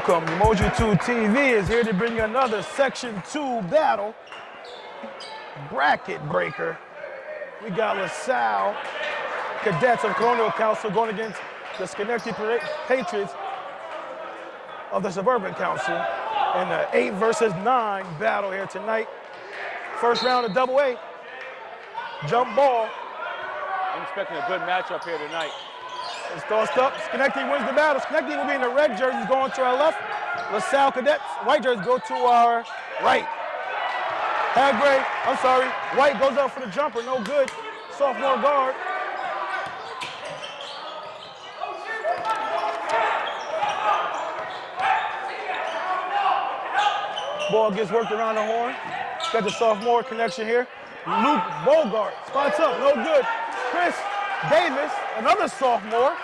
Welcome. Emoji 2 TV is here to bring you another Section 2 battle. Bracket breaker. We got LaSalle Cadets of Colonial Council going against the Schenectady Patriots of the Suburban Council in the 8 versus 9 battle here tonight. First round of double A. Jump ball. I'm expecting a good matchup here tonight. It's tossed up. Schenectady wins the battle. Schenectady will be in the red jerseys going to our left. LaSalle Cadets, white jerseys go to our right. White goes up for the jumper, no good. Sophomore guard. Ball gets worked around the horn. Got the sophomore connection here. Luke Bogart spots up, no good. Chris Davis, another sophomore,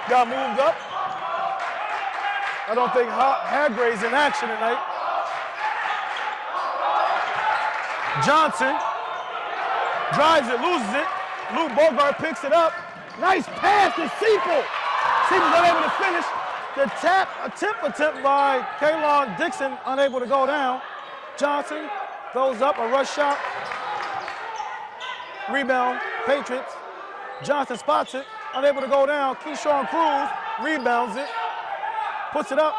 got moved up. I don't think Hagray's in action tonight. Johnson drives it, loses it. Luke Bogart picks it up. Nice pass to Seipel. Seipel's unable to finish. The attempt by Kaylon Dixon, unable to go down. Johnson goes up, a rush shot. Rebound, Patriots. Johnson spots it, unable to go down. Keyshawn Cruz rebounds it, puts it up,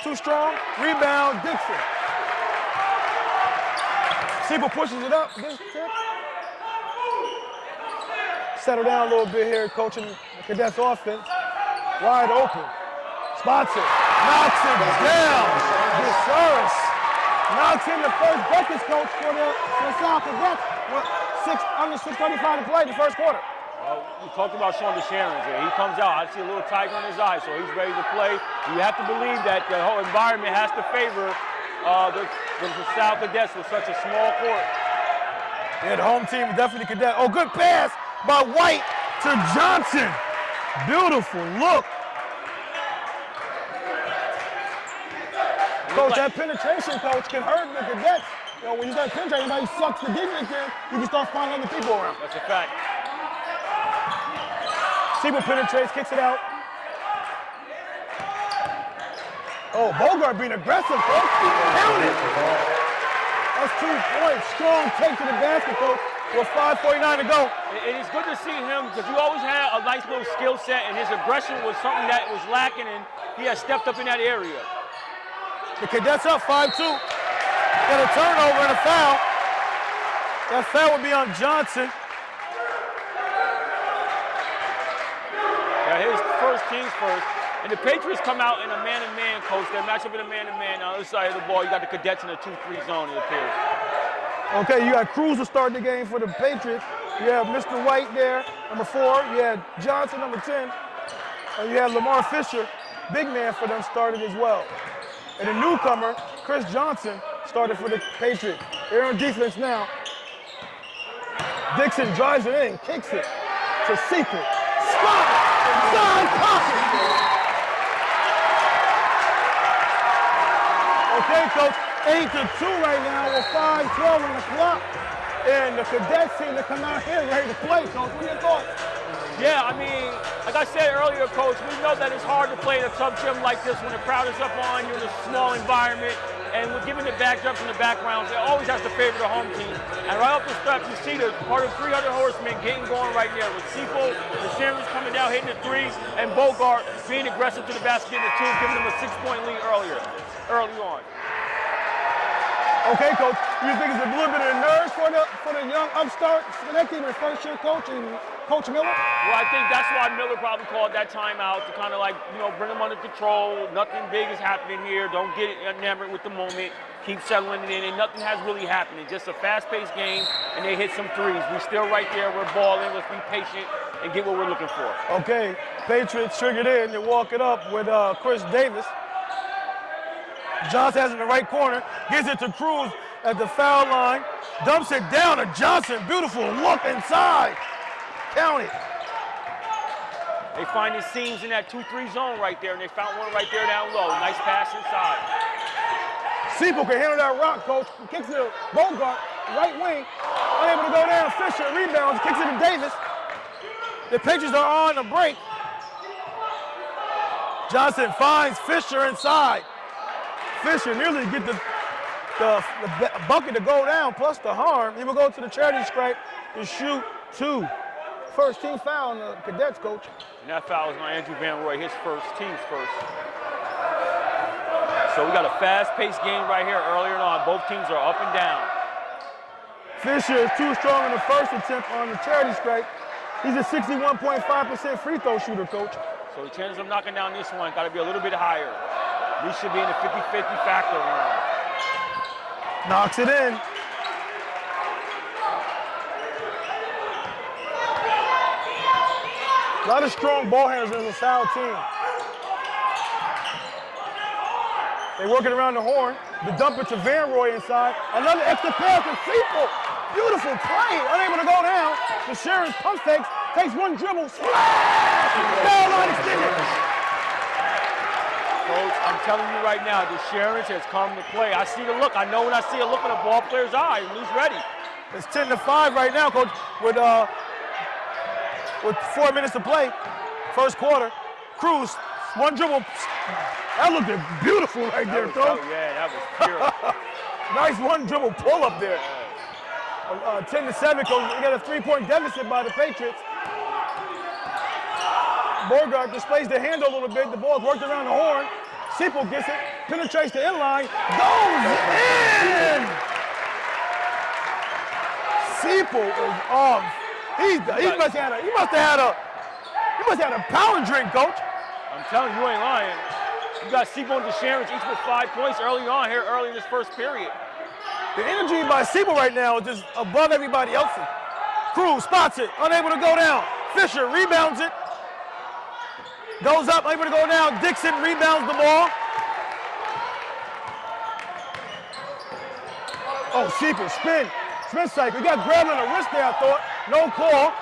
too strong. Rebound, Dixon. Seipel pushes it up. This tip. Settle down a little bit here, coaching the Cadets offense. Wide open. Spots it. Knocks it down. DeSauris knocks in the first buckets, coach, for the LaSalle Cadets. Under 6:35 to play in the first quarter. We talked about Sean DeSharon's here. He comes out, I see a little tiger in his eye, so he's ready to play. You have to believe that the whole environment has to favor the LaSalle Cadets with such a small court. Yeah, the home team is definitely Cadet. Oh, good pass by White to Johnson. Beautiful look. Coach, that penetration, coach, can hurt the Cadets. You know, when you got penetration, everybody sucks the defense in, you can start finding other people around. That's a fact. Seipel penetrates, kicks it out. Oh, Bogart being aggressive, coach. Count it. That's 2 points. Strong take to the basket, coach, with 5:49 to go. It is good to see him because he always had a nice little skill set, and his aggression was something that was lacking, and he has stepped up in that area. The Cadets up 5-2. Got a turnover and a foul. That foul would be on Johnson. Yeah, his first team's first. And the Patriots come out in a man-to-man, coach. They match up in a man-to-man. On the other side of the ball, you got the Cadets in a 2-3 zone, it appears. Okay, you got Cruz to start the game for the Patriots. You have Mr. White there, number 4. You had Johnson, number 10. And you had Lamar Fisher, big man for them, started as well. And the newcomer, Chris Johnson, started for the Patriots. They're on defense now. Dixon drives it in, kicks it to Seipel. Spot! Side pocket! Okay, coach, 8-2 right now with 5:12 on the clock. And the Cadets seem to come out here ready to play, coach. What are your thoughts? Yeah, I mean, like I said earlier, coach, we know that it's hard to play in a tough gym like this when the crowd is up on you in a small environment. And we're giving the backdrops and the backgrounds, it always has to favor the home team. And right off the step, you see the part of 300 horsemen getting going right there with Seipel, the Shamrons coming down, hitting the 3, and Bogart being aggressive to the basket in the 2, giving them a 6-point lead early on. Okay, coach, you think it's a little bit of nerves for the young upstart Schenectady with first-year coach and Coach Miller? Well, I think that's why Miller probably called that timeout to kind of like, bring them under control. Nothing big is happening here. Don't get enamored with the moment. Keep settling it in, and nothing has really happened. Just a fast-paced game, and they hit some threes. We're still right there. We're balling. Let's be patient and get what we're looking for. Okay, Patriots triggered in. They walk it up with Chris Davis. Johnson has it in the right corner, gives it to Cruz at the foul line, dumps it down to Johnson. Beautiful look inside. Count it. They find the seams in that 2-3 zone right there, and they found one right there down low. Nice pass inside. Seipel can handle that rock, coach. Kicks it to Bogart, right wing. Unable to go down. Fisher rebounds, kicks it to Davis. The Patriots are on a break. Johnson finds Fisher inside. Fisher nearly get the bucket to go down, plus the harm. He will go to the charity stripe to shoot 2. First team foul on the Cadets, coach. And that foul is on Andrew Van Roy, his first, team's first. So we got a fast-paced game right here earlier on. Both teams are up and down. Fisher is too strong in the first attempt on the charity stripe. He's a 61.5% free throw shooter, coach. So the chances of knocking down this one got to be a little bit higher. We should be in the 50-50 factor round. Knocks it in. A lot of strong ball handlers in the LaSalle team. They're working around the horn. The dump it to Van Roy inside. Another extra pass to Seaple. Beautiful play. Unable to go down. The Sharon's pump fakes. Takes one dribble. Splash! Foul line extended. Coach, I'm telling you right now, the Sharon's has come to play. I see the look. I know when I see a look in a ball player's eye, he's ready. It's 10-5 right now, coach, with 4 minutes to play. First quarter. Cruz, one dribble. That looked beautiful right there, coach. Yeah, that was pure. Nice one dribble pull up there. 10-7, coach. We got a 3-point deficit by the Patriots. Borgard displays the handle a little bit. The ball's worked around the horn. Seaple gets it, penetrates the inline, goes in! Seaple is off. He must have had a power drink, coach. I'm telling you, you ain't lying. You got Seaple and DeSharon's each with 5 points early on here, early in this first period. The energy by Seaple right now is just above everybody else's. Cruz spots it, unable to go down. Fisher rebounds it. Goes up, able to go down. Dixon rebounds the ball. Oh, Seaple, spin cycle. He got grabbed on the wrist there, I thought. No call.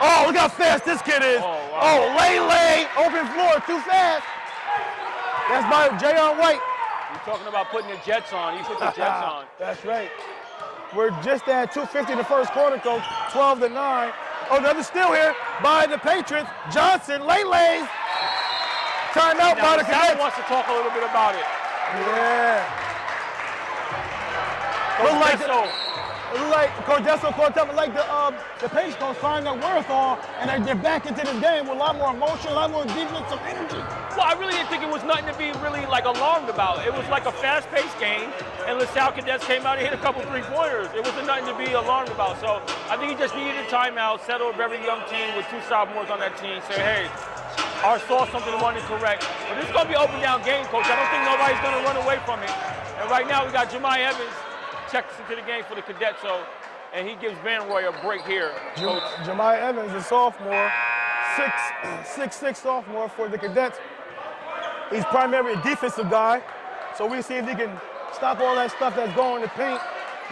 Oh, look how fast this kid is. Oh, wow. Lay, open floor, too fast. That's by Jayon White. You're talking about putting the Jets on. He put the Jets on. That's right. We're just at 2:50 in the first quarter, coach. 12-9. Oh, another steal here by the Patriots. Johnson, lays. Timeout by the Cadets. wants to talk a little bit about it. Yeah. Like Coach Desso called up like the Patriots gonna find their worth on, and they're back into the game with a lot more emotion, a lot more defensive energy. Well, I really didn't think it was nothing to be really like alarmed about. It was like a fast-paced game, and LaSalle Cadets came out and hit a couple three-pointers. It wasn't nothing to be alarmed about. So I think he just needed a timeout, settle a very young team with 2 sophomores on that team, say, hey, our saw something running correct. But this is gonna be an open down game, coach. I don't think nobody's gonna run away from it. And right now we got Jemiah Evans checks into the game for the Cadets, and he gives Van Roy a break here. Jemiah Evans, a sophomore, 6'6" sophomore for the Cadets. He's primarily a defensive guy, so we'll see if he can stop all that stuff that's going to paint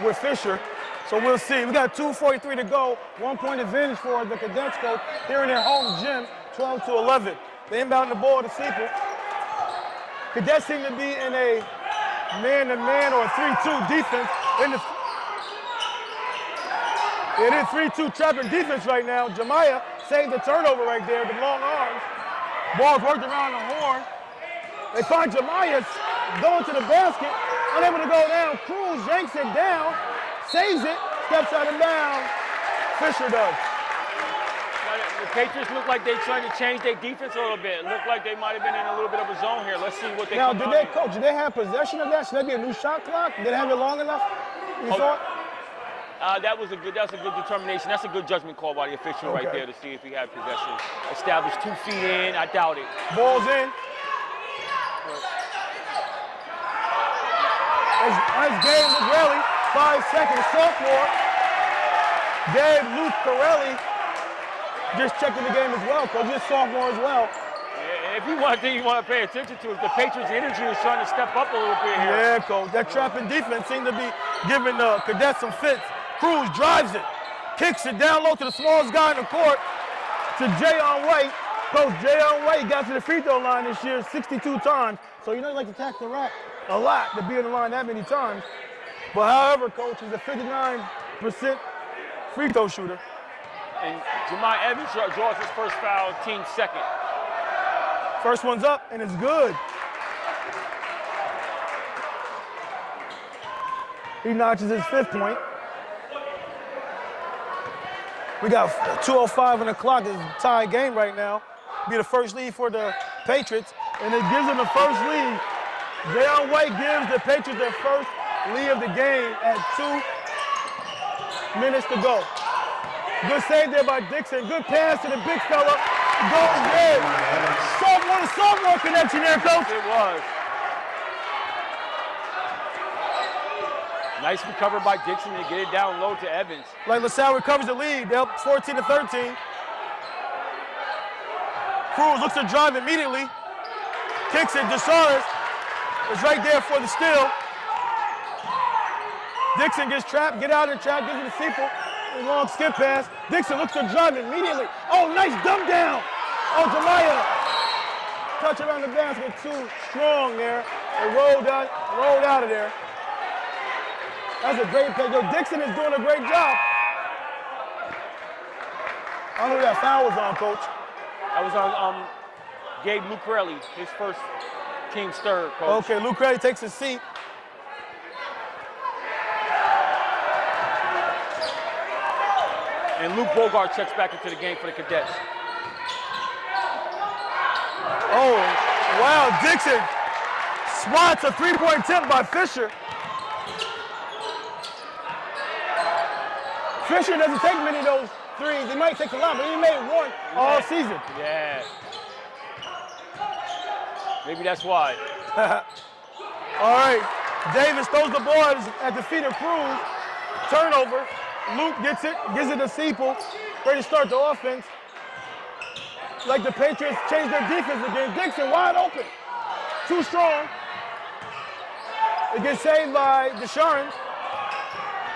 with Fisher. So we'll see. We got 2:43 to go. 1-point advantage for the Cadets, coach, here in their home gym, 12-11. They inbound the ball to Seaple. Cadets seem to be in a man-to-man or a 3-2 defense. It is 3-2 trapping defense right now. Jemiah saved the turnover right there, the long arms. Ball's worked around the horn. They find Jemiah going to the basket, unable to go down. Cruz yanks it down, saves it, steps out of bounds. Fisher does. The Patriots look like they're trying to change their defense a little bit. It looked like they might have been in a little bit of a zone here. Let's see what they now, come Coach, did they have possession of that? Should that be a new shot clock? Did they have it long enough? You thought? That's a good determination. That's a good judgment call by the official right there to see if he had possession. Established 2 feet in. I doubt it. Ball's in. That's Gabe Lucarelli, 5-second sophomore. Gabe Lucarelli just checked in the game as well, coach. Just sophomore as well. Yeah, if you want to pay attention to it, the Patriots' energy is trying to step up a little bit here. Yeah, coach. That trapping defense seemed to be giving the Cadets some fits. Cruz drives it, kicks it down low to the smallest guy in the court, to Jayon White. Coach, Jayon White got to the free throw line this year 62 times. So you know you like to attack the rack a lot to be on the line that many times. But however, coach, he's a 59% free throw shooter. And Jemiah Evans draws his first foul, team second. First one's up, and it's good. He notches his 5th point. We got 2:05 on the clock. It's a tie game right now. Be the first lead for the Patriots, and it gives them the first lead. Deion White gives the Patriots their first lead of the game at 2 minutes to go. Good save there by Dixon. Good pass to the big fella. Goes in. Sophomore connection there, Coach. It was. Nice recovery by Dixon to get it down low to Evans. Like LaSalle recovers the lead. They're up 14-13. Cruz looks to drive immediately. Kicks it. DeSaris is right there for the steal. Dixon gets trapped. Get out of the trap. Gives it to Seaple. A long skip pass. Dixon looks to drive immediately. Oh, nice dump down. Oh, Jemiah. Touch around the basket. Too strong there. They rolled out of there. That's a great play. Yo, Dixon is doing a great job. I don't know who that foul was on, Coach. That was on Gabe Lucarelli, his first team's third, Coach. Okay, Lucarelli takes his seat. And Luke Bogart checks back into the game for the Cadets. Oh, wow, Dixon swats a 3-point attempt by Fisher. Fisher doesn't take many of those threes. He might take a lot, but he made one all season. Yeah. Maybe that's why. All right, Davis throws the ball at the feet of Cruz. Turnover. Luke gets it to Seaple. Ready to start the offense. Like the Patriots changed their defense again. Dixon wide open. Too strong. It gets saved by Deshaun.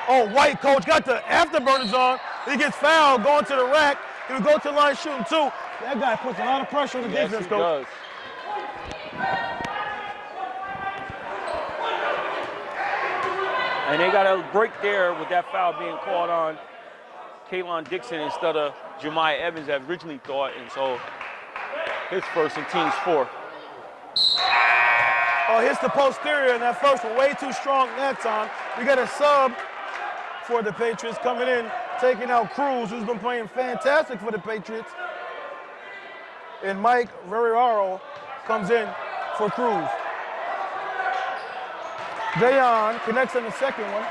Oh, White, Coach, got the afterburners on. He gets fouled, going to the rack. He would go to the line shooting too. That guy puts a lot of pressure on the defense, Coach. Does. And they got a break there with that foul being called on Kalon Dixon instead of Jemiah Evans as originally thought, and so his first and team's 4. Oh, hits the posterior, and that first one way too strong that time. We got a sub for the Patriots coming in, taking out Cruz, who's been playing fantastic for the Patriots. And Mike Verriaro comes in for Cruz. Deion connects on the second one.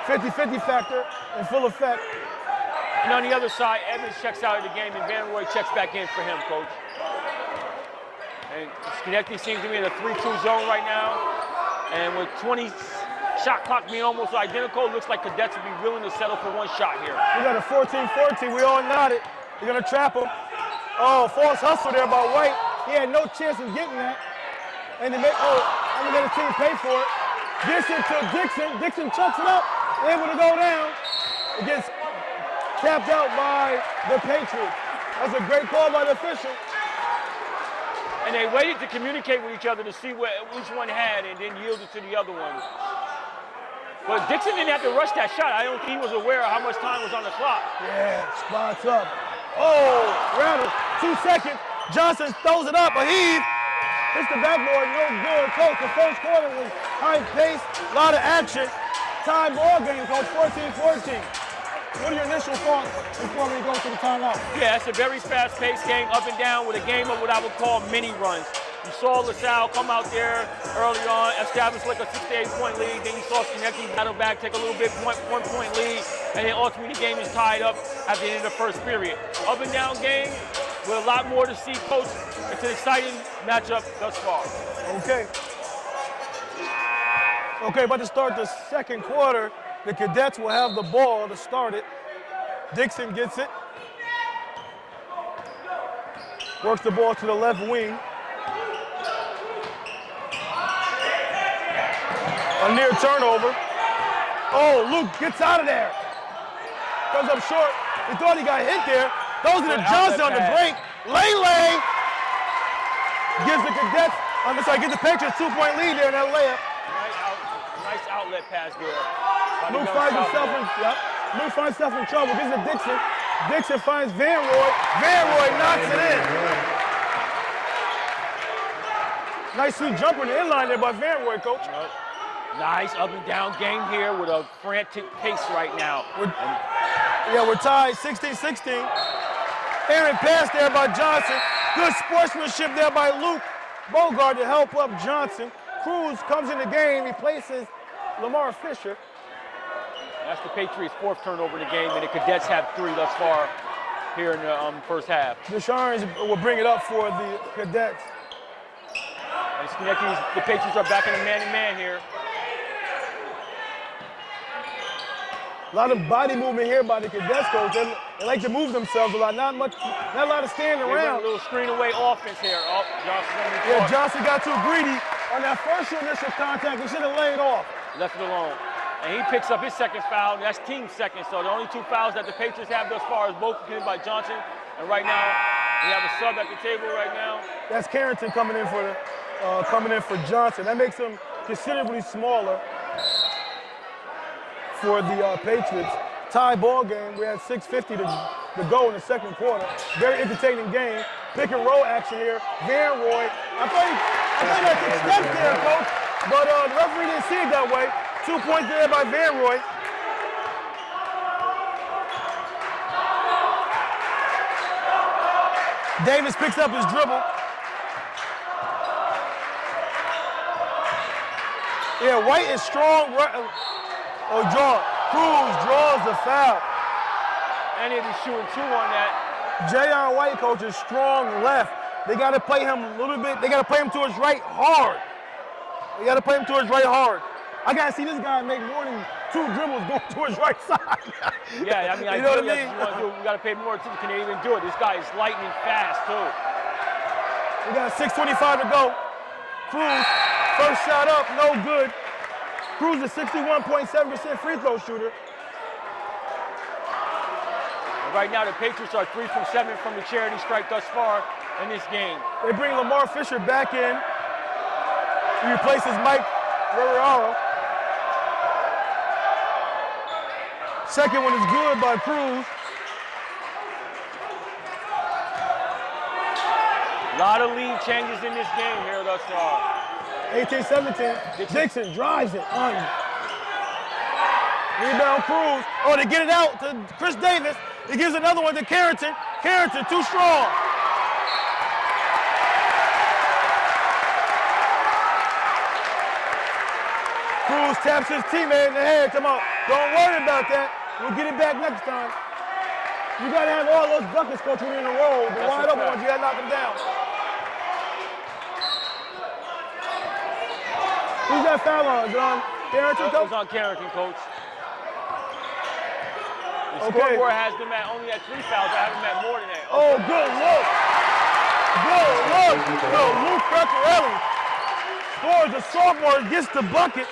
50-50 factor in full effect. And on the other side, Evans checks out of the game, and Van Roy checks back in for him, Coach. And Schenectady seems to be in a 3-2 zone right now. And with 20 shot clock being almost identical, it looks like Cadets will be willing to settle for one shot here. We got a 14-14. We all nodded. They're going to trap him. Oh, false hustle there by White. He had no chance of getting that. And I'm going to let the team pay for it. Gets it to Dixon. Dixon chucks it up. Able to go down. It gets tapped out by the Patriots. That's a great call by the official. And they waited to communicate with each other to see which one had and then yielded to the other one. But Dixon didn't have to rush that shot. I don't think he was aware of how much time was on the clock. Yeah, spots up. Oh, rattle. 2 seconds. Johnson throws it up. A heave. Hits the backboard. No good. Coach, the first quarter was high pace. A lot of action. Tie ball game, Coach. 14-14. What are your initial thoughts before we go to the timeout? Yeah, it's a very fast-paced game, up and down, with a game of what I would call mini runs. You saw LaSalle come out there early on, establish like a 6 to 8 point lead. Then you saw Schenectady battle back, take a little bit, 1 point lead, and then ultimately the game is tied up at the end of the first period. Up and down game with a lot more to see, Coach. It's an exciting matchup thus far. Okay. Okay, about to start the second quarter. The Cadets will have the ball to start it. Dixon gets it. Works the ball to the left wing. A near turnover. Oh, Luke gets out of there. Comes up short. He thought he got hit there. Those are the Johnson on the break. Lele gives the Cadets, gives the Patriots 2-point lead there in that layup. Nice outlet pass there. Luke finds himself in trouble. Gives it Dixon. Dixon finds Van Roy. Van Roy knocks it in. Nice sweet jumper in the inline there by Van Roy, coach. Nice up and down game here with a frantic pace right now. We're tied 16-16. Aaron pass there by Johnson. Good sportsmanship there by Luke Bogart to help up Johnson. Cruz comes in the game. He places Lamar Fisher. That's the Patriots' 4th turnover in the game, and the Cadets have 3 thus far here in the first half. Deshaun will bring it up for the Cadets. And Schenectady, the Patriots are back in a man-to-man here. A lot of body movement here by the Cadets, coach. They like to move themselves a lot. Not a lot of standing around. A little screen away offense here. Oh, Johnson. Johnson got too greedy on that first initial contact. He should have laid off. Left it alone. And he picks up his 2nd foul. That's team 2nd. So the only 2 fouls that the Patriots have thus far is both committed by Johnson. And right now, we have a sub at the table right now. That's Carrington coming in for Johnson. That makes him considerably smaller for the Patriots. Tie ball game. We had 6:50 to go in the 2nd quarter. Very entertaining game. Pick and roll action here. Van Roy. I thought he had some steps there, coach, but the referee didn't see it that way. 2 points there by Van Roy. Davis picks up his dribble. Yeah, White is strong. Cruz draws the foul. And he'll be shooting 2 on that. Jayon White, coach, is strong left. They got to play him a little bit. They got to play him to his right hard. I got to see this guy make more than 2 dribbles going to his right side. Yeah, I mean, you know what I mean? That's what you want to do. We got to pay more attention. Can they even do it? This guy is lightning fast, too. We got 6:25 to go. Cruz, first shot up, no good. Cruz is 61.7% free throw shooter. And right now, the Patriots are 3 from 7 from the charity stripe thus far in this game. They bring Lamar Fisher back in. He replaces Mike Guerrero. Second one is good by Cruz. A lot of lead changes in this game here thus far. 18-17. Dixon drives it on. Rebound Cruz. Oh, they get it out to Chris Davis. He gives another one to Carrington. Carrington too strong. Cruz taps his teammate in the head. Come on, don't worry about that. We'll get it back next time. You gotta have all those buckets, coach, when you're in a row. The wide open ones, you gotta knock them down. Who's that foul on? Is it on Carrington, coach? It's on Carrington, coach. The scoreboard has them only at 3 fouls. I have them at more than that. Oh, good look. Good look. No, Luke Pecorelli scores. The sophomore gets the bucket.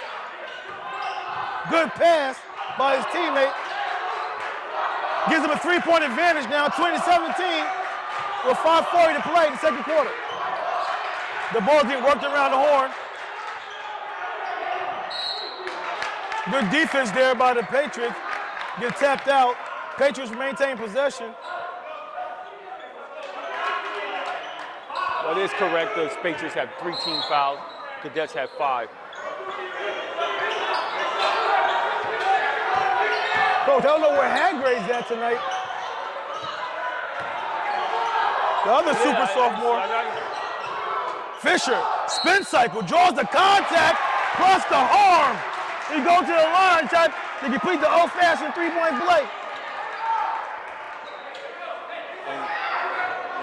Good pass by his teammate. Gives him a 3-point advantage now, 20-17, with 5:40 to play in the 2nd quarter. The ball's getting worked around the horn. Good defense there by the Patriots. Get tapped out. Patriots maintain possession. Well, it is correct. The Patriots have 3 team fouls. Cadets have 5. Coach, I don't know where Haggrade's at tonight. The other super sophomore. Fisher, spin cycle, draws the contact, plus the arm. He goes to the line, trying to complete the old-fashioned 3-point play.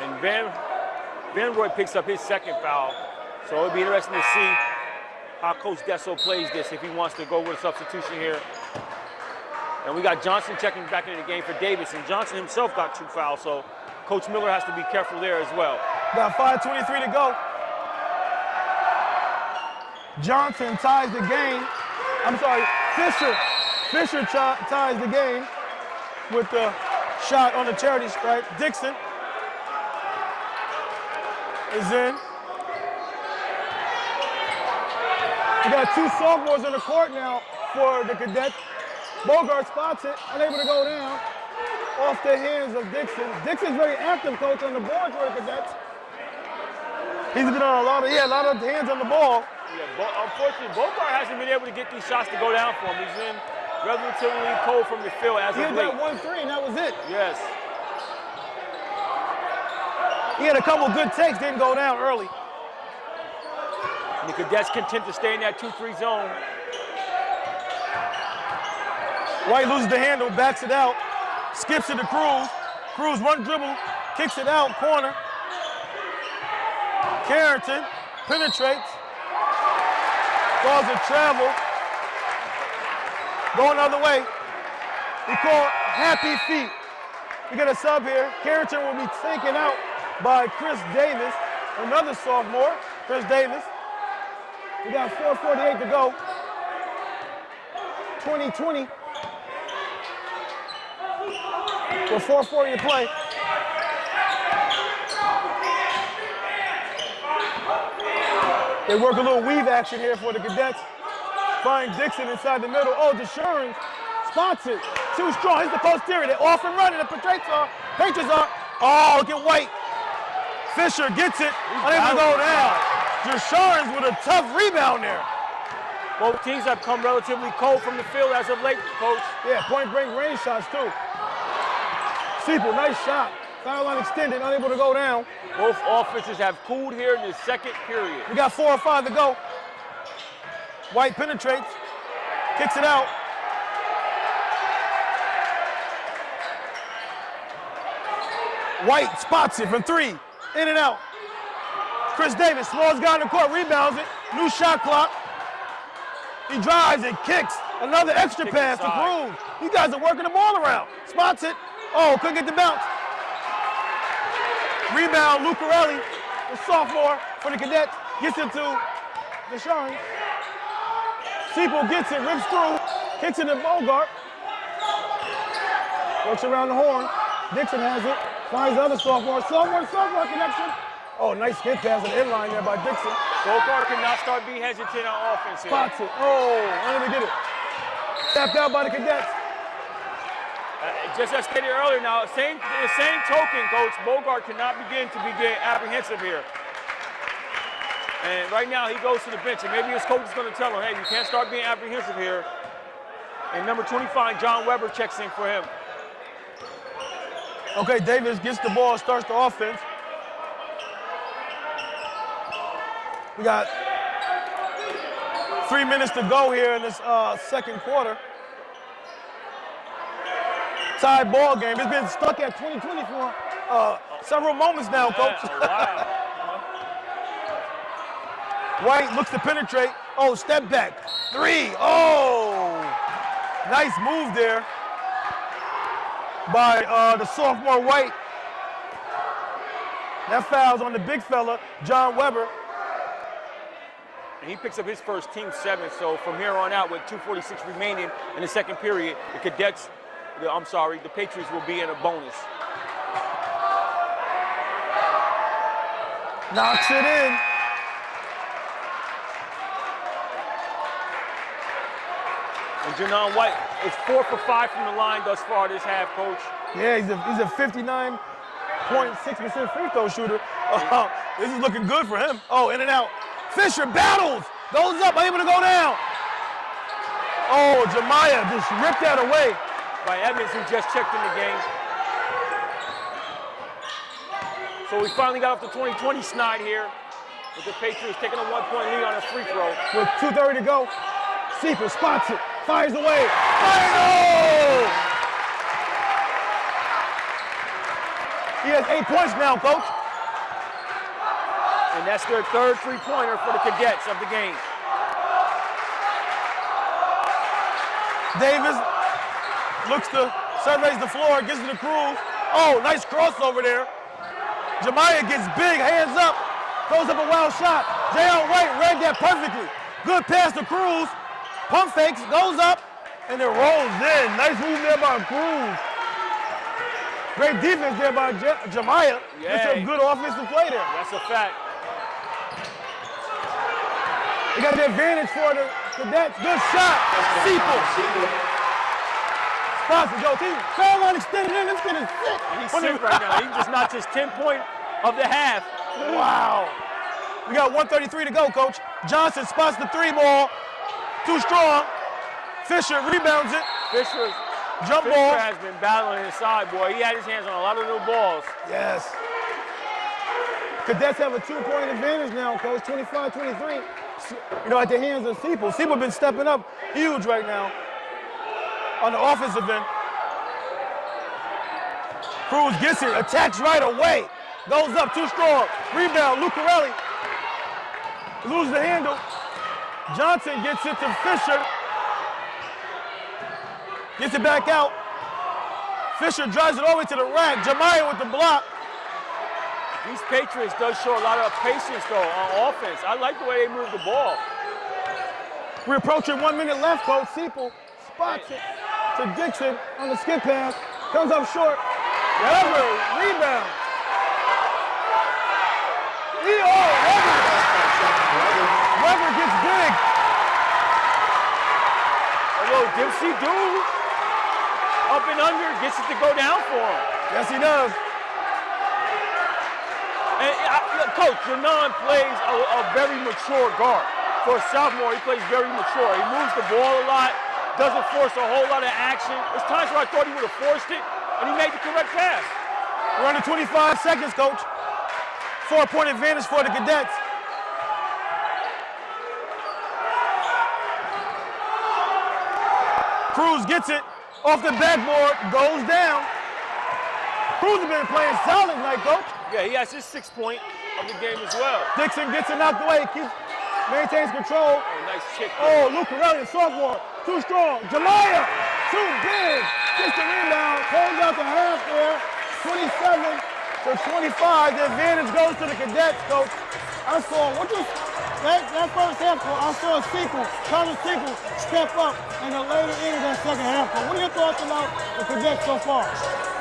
And Van Roy picks up his 2nd foul. So it'll be interesting to see how Coach Desso plays this, if he wants to go with a substitution here. And we got Johnson checking back into the game for Davis, and Johnson himself got 2 fouls, so Coach Miller has to be careful there as well. Got 5:23 to go. Johnson ties the game. I'm sorry, Fisher ties the game with the shot on the charity stripe. Dixon is in. We got 2 sophomores on the court now for the Cadets. Bogart spots it, unable to go down off the hands of Dixon. Dixon's very active, coach, on the board for the Cadets. He's been on a lot of hands on the ball. Yeah, unfortunately, Bogart hasn't been able to get these shots to go down for him. He's been relatively cold from the field as He of had late. that 1-3, and that was it. Yes. He had a couple good takes, didn't go down early. And the Cadets content to stay in that 2-3 zone. White loses the handle, backs it out, skips it to Cruz. Cruz one dribble, kicks it out, corner. Carrington penetrates, calls it travel. Going the other way. We call happy feet. We got a sub here. Carrington will be taken out by Chris Davis, another sophomore, Chris Davis. We got 4:48 to go. 2020. With 4:40 to play. They work a little weave action here for the Cadets. Find Dixon inside the middle. Oh, DeShurns spots it. Too strong. He's the posterior. They're off and running. The Patriots are. Oh, look at White. Fisher gets it. Unable to go down. DeShurns with a tough rebound there. Both teams have come relatively cold from the field as of late, Coach. Yeah, point-blank range shots, too. Seaple, nice shot. Foul line extended, unable to go down. Both offenses have cooled here in the second period. We got 4 or 5 to go. White penetrates, kicks it out. White spots it from 3, in and out. Chris Davis, smallest guy in the court, rebounds it. New shot clock. He drives and kicks. Another extra pass to Cruz. You guys are working the ball around. Spots it. Oh, couldn't get the bounce. Rebound, Lucarelli, the sophomore for the Cadets, gets it to DeShurns. Seaple gets it, rips through, kicks it to Bogart. Works around the horn. Dixon has it, finds the other sophomore connection. Oh, nice skip pass on the inline there by Dixon. Bogart cannot start being hesitant on offense here. Spots it. Oh, unable to get it. Tapped out by the Cadets. Just as stated earlier now, the same token, Coach, Bogart cannot begin to get apprehensive here. And right now he goes to the bench, and maybe his coach is going to tell him, hey, you can't start being apprehensive here. And number 25, John Weber, checks in for him. Okay, Davis gets the ball, starts the offense. We got 3 minutes to go here in this second quarter. Tied ball game. It's been stuck at 2020 for several moments now, Coach. Wow. White looks to penetrate. Oh, step back. 3. Oh, nice move there by the sophomore White. That foul's on the big fella, John Weber. And he picks up his first team 7. So from here on out, with 2:46 remaining in the second period, the Patriots will be in a bonus. Knocks it in. And Janon White is 4 for 5 from the line thus far this half, Coach. Yeah, he's a 59.6% free throw shooter. This is looking good for him. Oh, in and out. Fisher battles, goes up, unable to go down. Oh, Jemiah just ripped that away. By Evans, who just checked in the game. So we finally got off the 2020 snide here, with the Patriots taking a 1-point lead on a free throw. With 2:30 to go, Seaple spots it, fires away. Final! He has 8 points now, Coach. And that's their third three-pointer for the Cadets of the game. Davis looks to surveys the floor, gets to the Cruz. Oh, nice crossover there. Jemiah gets big, hands up, throws up a wild shot. Jayon White read that perfectly. Good pass to Cruz. Pump fakes, goes up, and it rolls in. Nice move there by Cruz. Great defense there by Jemiah. Yeah. It's a good offensive play there. That's a fact. They got the advantage for the Cadets. Good shot. Seaple. Spots it, go. Foul line extended in. This kid is sick. He's sick right now. He just knocked his 10th point of the half. Wow. We got 1:33 to go, Coach. Johnson spots the 3 ball. Too strong. Fisher rebounds it. Fisher has been battling inside, boy. He had his hands on a lot of little balls. Yes. Cadets have a 2-point advantage now, Coach. 25-23. You know, at the hands of Seaple. Seaple been stepping up huge right now on the offensive end. Cruz gets it, attacks right away. Goes up, too strong. Rebound, Lucarelli. Loses the handle. Johnson gets it to Fisher. Gets it back out. Fisher drives it all the way to the rack. Jemiah with the block. These Patriots does show a lot of patience, though, on offense. I like the way they move the ball. We're approaching 1 minute left, Coach. Seaple spots it to Dixon on the skip pass. Comes up short. Weber, rebound. Weber gets big. A little Dipsy dude. Up and under, gets it to go down for him. Yes, he does. And Coach, Janan plays a very mature guard. For a sophomore, he plays very mature. He moves the ball a lot, doesn't force a whole lot of action. There's times where I thought he would have forced it, and he made the correct pass. We're under 25 seconds, Coach. 4-point advantage for the Cadets. Cruz gets it off the backboard, goes down. Cruz has been playing solid tonight, Coach. Yeah, he has his 6th point of the game as well. Dixon gets it out the way, maintains control. Oh, nice kick. Oh, Lucarelli, sophomore, too strong. Jemiah, too big. Gets the rebound, holds out the half there. 27-25. The advantage goes to the Cadets, Coach. I saw that first half. I saw Connor Seaple step up in the later end of that second half. What are your thoughts about the Cadets so far?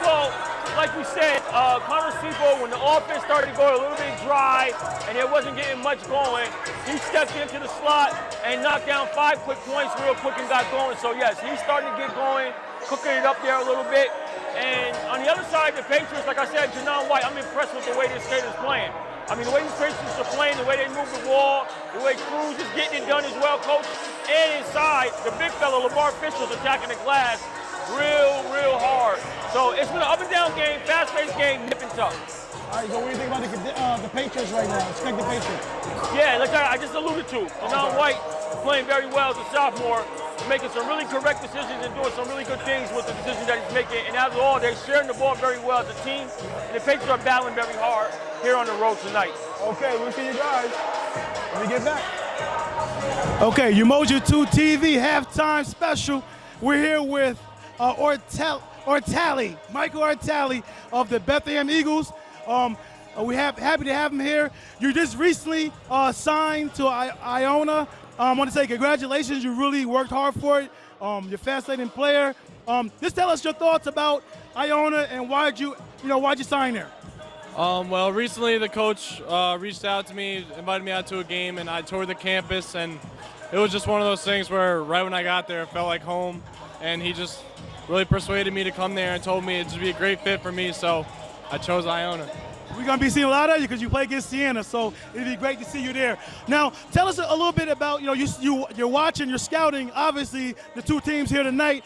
Well, like we said, Connor Seaple, when the offense started to go a little bit dry and it wasn't getting much going, he stepped into the slot and knocked down 5 quick points real quick and got going. So yes, he's starting to get going, cooking it up there a little bit. And on the other side, the Patriots, like I said, Janan White, I'm impressed with the way this kid is playing. I mean, the way these Patriots are playing, the way they move the ball, the way Cruz is getting it done as well, Coach. And inside, the big fella, Lamar Fisher's attacking the glass real hard. So it's been an up and down game, fast-paced game, nip and tuck. All right, so what do you think about the Patriots right now? Expect the Patriots. Yeah, like I just alluded to, Janan White playing very well as a sophomore, making some really correct decisions and doing some really good things with the decisions that he's making. And as all, they're sharing the ball very well as a team. And the Patriots are battling very hard here on the road tonight. Okay, we'll see you guys when we get back. Okay, Umoja 2 TV halftime special. We're here with Michael Ortali of the Bethlehem Eagles. We're happy to have him here. You just recently signed to Iona. I want to say congratulations. You really worked hard for it. You're a fascinating player. Just tell us your thoughts about Iona and why'd you sign there? Well, recently the coach reached out to me, invited me out to a game, and I toured the campus, and it was just one of those things where right when I got there, it felt like home, and he just really persuaded me to come there and told me it'd be a great fit for me, so I chose Iona. We're going to be seeing a lot of you because you play against Siena, so it'd be great to see you there. Now, tell us a little bit about, you're watching, you're scouting, obviously, the two teams here tonight.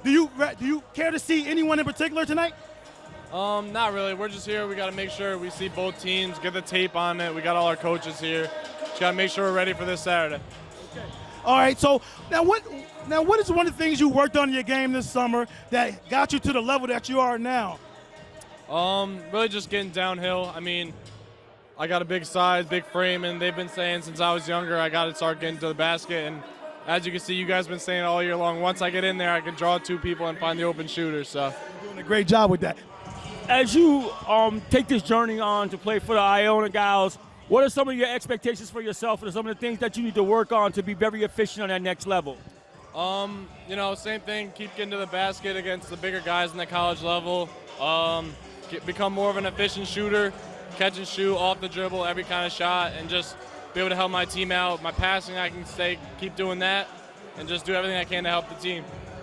Do you care to see anyone in particular tonight? Not really. We're just here. We got to make sure we see both teams, get the tape on it. We got all our coaches here. Just got to make sure we're ready for this Saturday. Okay. All right, so now what is one of the things you worked on in your game this summer that got you to the level that you are now? Really just getting downhill. I mean, I got a big size, big frame, and they've been saying since I was younger I got to start getting to the basket. And as you can see, you guys have been saying all year long, once I get in there, I can draw 2 people and find the open shooter. So you're doing a great job with that. As you take this journey on to play for the Iona Gals, what are some of your expectations for yourself and some of the things that you need to work on to be very efficient on that next level? Same thing, keep getting to the basket against the bigger guys in the college level. Become more of an efficient shooter, catch and shoot, off the dribble, every kind of shot, and just be able to help my team out. My passing, I can keep doing that, and just do everything I can to help the team.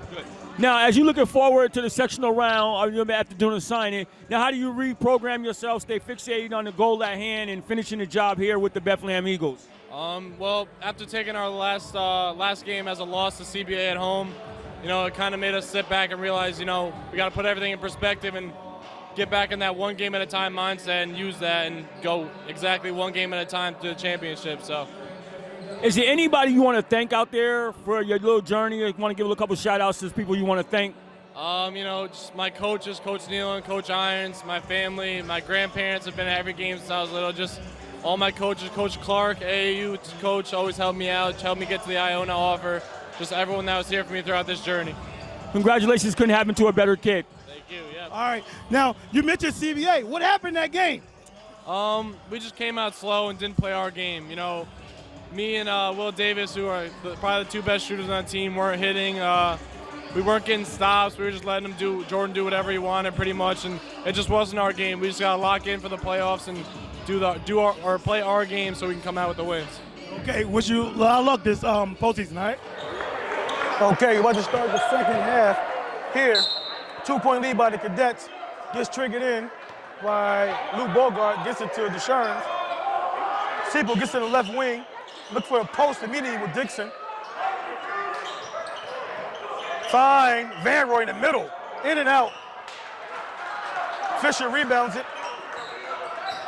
Good. Now, as you're looking forward to the sectional round, after doing the signing, now how do you reprogram yourself, stay fixated on the goal at hand, and finishing the job here with the Bethlehem Eagles? Well, after taking our last game as a loss to CBA at home, it kind of made us sit back and realize, we got to put everything in perspective and get back in that one game at a time mindset and use that and go exactly one game at a time to the championship. So, is there anybody you want to thank out there for your little journey? Or you want to give a couple shout outs to people you want to thank? Just my coaches, Coach Neal and Coach Irons, my family, my grandparents have been at every game since I was little. Just all my coaches, Coach Clark, AAU coach, always helped me out, helped me get to the Iona offer. Just everyone that was here for me throughout this journey. Congratulations, couldn't happen to a better kid. Thank you, yeah. All right, now you mentioned CBA. What happened in that game? We just came out slow and didn't play our game. Me and Will Davis, who are probably the two best shooters on the team, weren't hitting. We weren't getting stops. We were just letting Jordan do whatever he wanted pretty much, and it just wasn't our game. We just got to lock in for the playoffs and play our game so we can come out with the wins. Okay, wish you a lot of luck this postseason, all right? Okay, we're about to start the second half here. 2-point lead by the Cadets. Gets triggered in by Luke Bogart, gets it to DeSharns. Siepel gets to the left wing. Look for a post immediately with Dixon. Fine, Van Roy in the middle, in and out. Fisher rebounds it.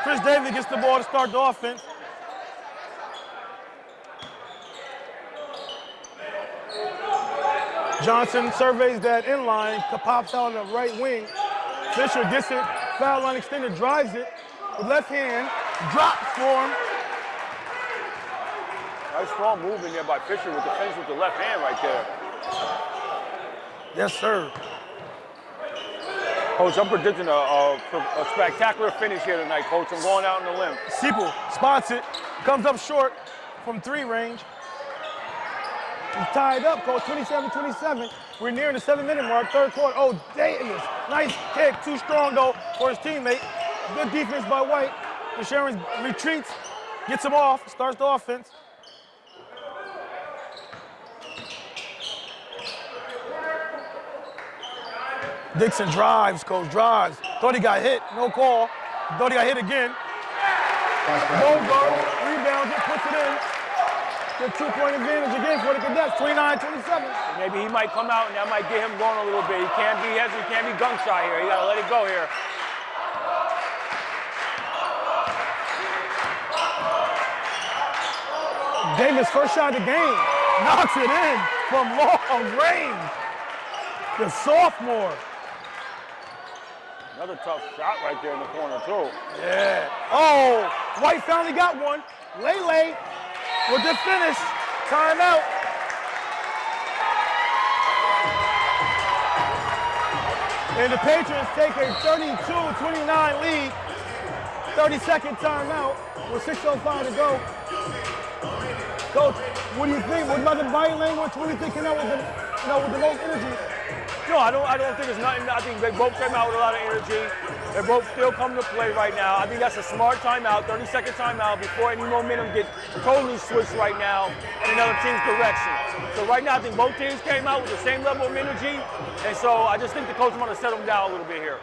Chris Davis gets the ball to start the offense. Johnson surveys that inline, pops out on the right wing. Fisher gets it, foul line extended, drives it. With left hand, drops for him. Nice strong movement there by Fisher with the finish with the left hand right there. Yes, sir. Coach, I'm predicting a spectacular finish here tonight, Coach. I'm going out on the limb. Siepel spots it, comes up short from 3 range. He's tied up, Coach, 27-27. We're nearing the 7-minute mark, third quarter. Oh, Davis, nice kick, too strong though for his teammate. Good defense by White. DeSharns retreats, gets him off, starts the offense. Dixon drives, Coach, drives. Thought he got hit, no call. Thought he got hit again. Bogart rebounds it, puts it in. The 2-point advantage again for the Cadets, 29-27. Maybe he might come out and that might get him going a little bit. He can't be hesitant, he can't be gun shy here. He gotta let it go here. Davis first shot of the game, knocks it in from long range. The sophomore. Another tough shot right there in the corner too. Yeah. Oh, White finally got one. Lele with the finish. Timeout. And the Patriots take a 32-29 lead. 30-second timeout with 6:05 to go. Coach, what do you think? What about the body language? What do you think came out with the most energy? No, I don't think it's nothing. I think they both came out with a lot of energy. They're both still coming to play right now. I think that's a smart timeout, 30-second timeout before any momentum gets totally switched right now in another team's direction. So right now, I think both teams came out with the same level of energy, and so I just think the coach is going to settle them down a little bit here.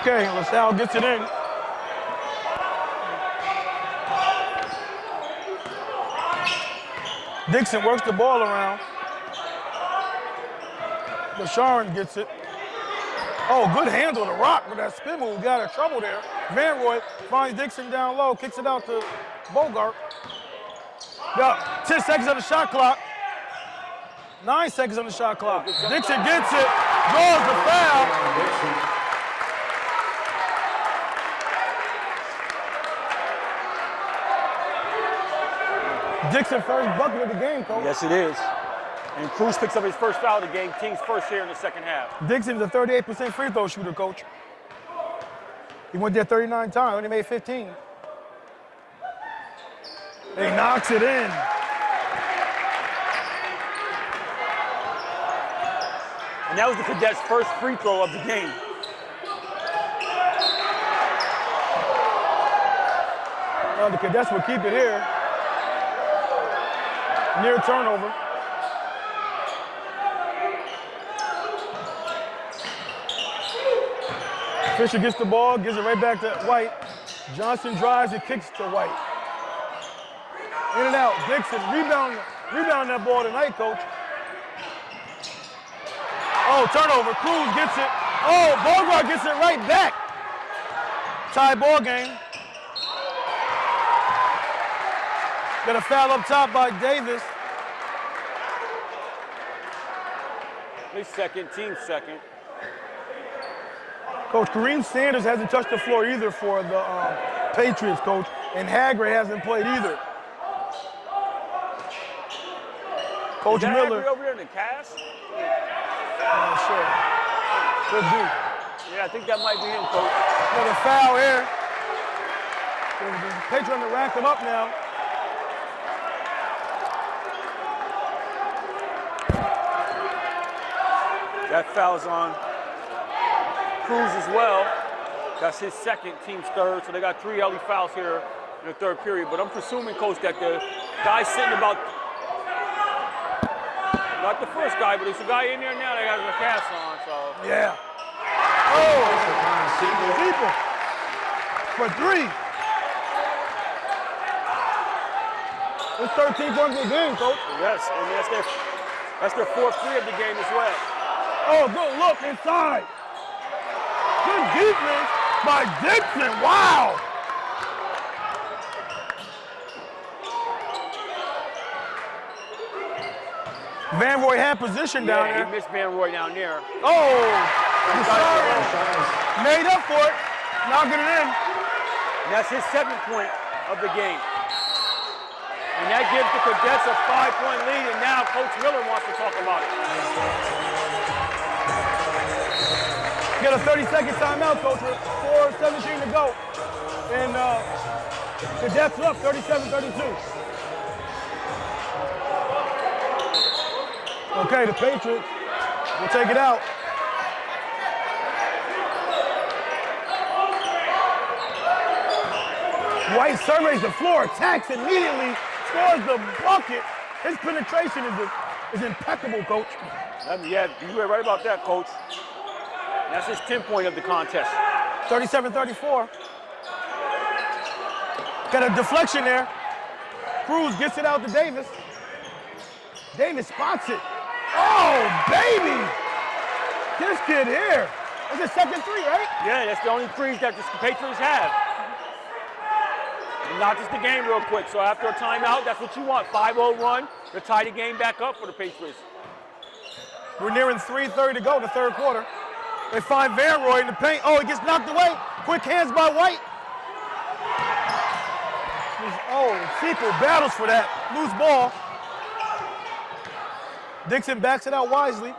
Okay, LaSalle gets it in. Dixon works the ball around. DeSharns gets it. Oh, good handle to Rock with that spin move. Got in trouble there. Van Roy finds Dixon down low, kicks it out to Bogart. Got 10 seconds on the shot clock. 9 seconds on the shot clock. Dixon gets it, draws the foul. Dixon first bucket of the game, Coach. Yes, it is. And Cruz picks up his first foul of the game, team's first here in the second half. Dixon's a 38% free throw shooter, Coach. He went there 39 times, only made 15. He knocks it in. And that was the Cadets' first free throw of the game. Well, the Cadets will keep it here. Near turnover. Fisher gets the ball, gives it right back to White. Johnson drives and kicks to White. In and out. Dixon rebound that ball tonight, coach. Oh, turnover. Cruz gets it. Oh, Bogart gets it right back. Tie ball game. Got a foul up top by Davis. His second, team second. Coach, Kareem Sanders hasn't touched the floor either for the Patriots, coach, and Hagrid hasn't played either. Coach Is that Miller. Hagrid over there in the cast? Not sure. Could be. Yeah, I think that might be him, coach. Another foul here. The Patriots trying to rack them up now. That foul's on Cruz as well. That's his second, team's third. So they got 3 early fouls here in the third period. But I'm presuming, coach, that the guy sitting about, not the first guy, but there's a guy in there now that got the cast on. So Yeah. Oh, people for 3. It's 13 points in the game, coach. yes, and that's their fourth 3 of the game as well. Oh, good look inside. Good defense by Dixon. Wow. Van Roy had position down Yeah, there. he missed Van Roy down there. Oh, made up for it. Knocking it in. And that's his 7th point of the game. And that gives the Cadets a 5-point lead, and now Coach Miller wants to talk about it. Get a 30-second timeout, coach. 4:17 to go. And Cadets up 37-32. Okay, the Patriots will take it out. White surveys the floor, attacks immediately, scores the bucket. His penetration is impeccable, coach. Yeah, you were right about that, Coach. That's his 10th point of the contest. 37-34. Got a deflection there. Cruz gets it out to Davis. Davis spots it. Oh, baby! This kid here. That's his second 3, right? Yeah, that's the only threes that the Patriots have. Not just the game real quick. So after a timeout, that's what you want. 5-0 run to tie the game back up for the Patriots. We're nearing 3:30 to go in the third quarter. They find Van Roy in the paint. Oh, he gets knocked away. Quick hands by White. Oh, Sequel battles for that. Loose ball. Dixon backs it out wisely.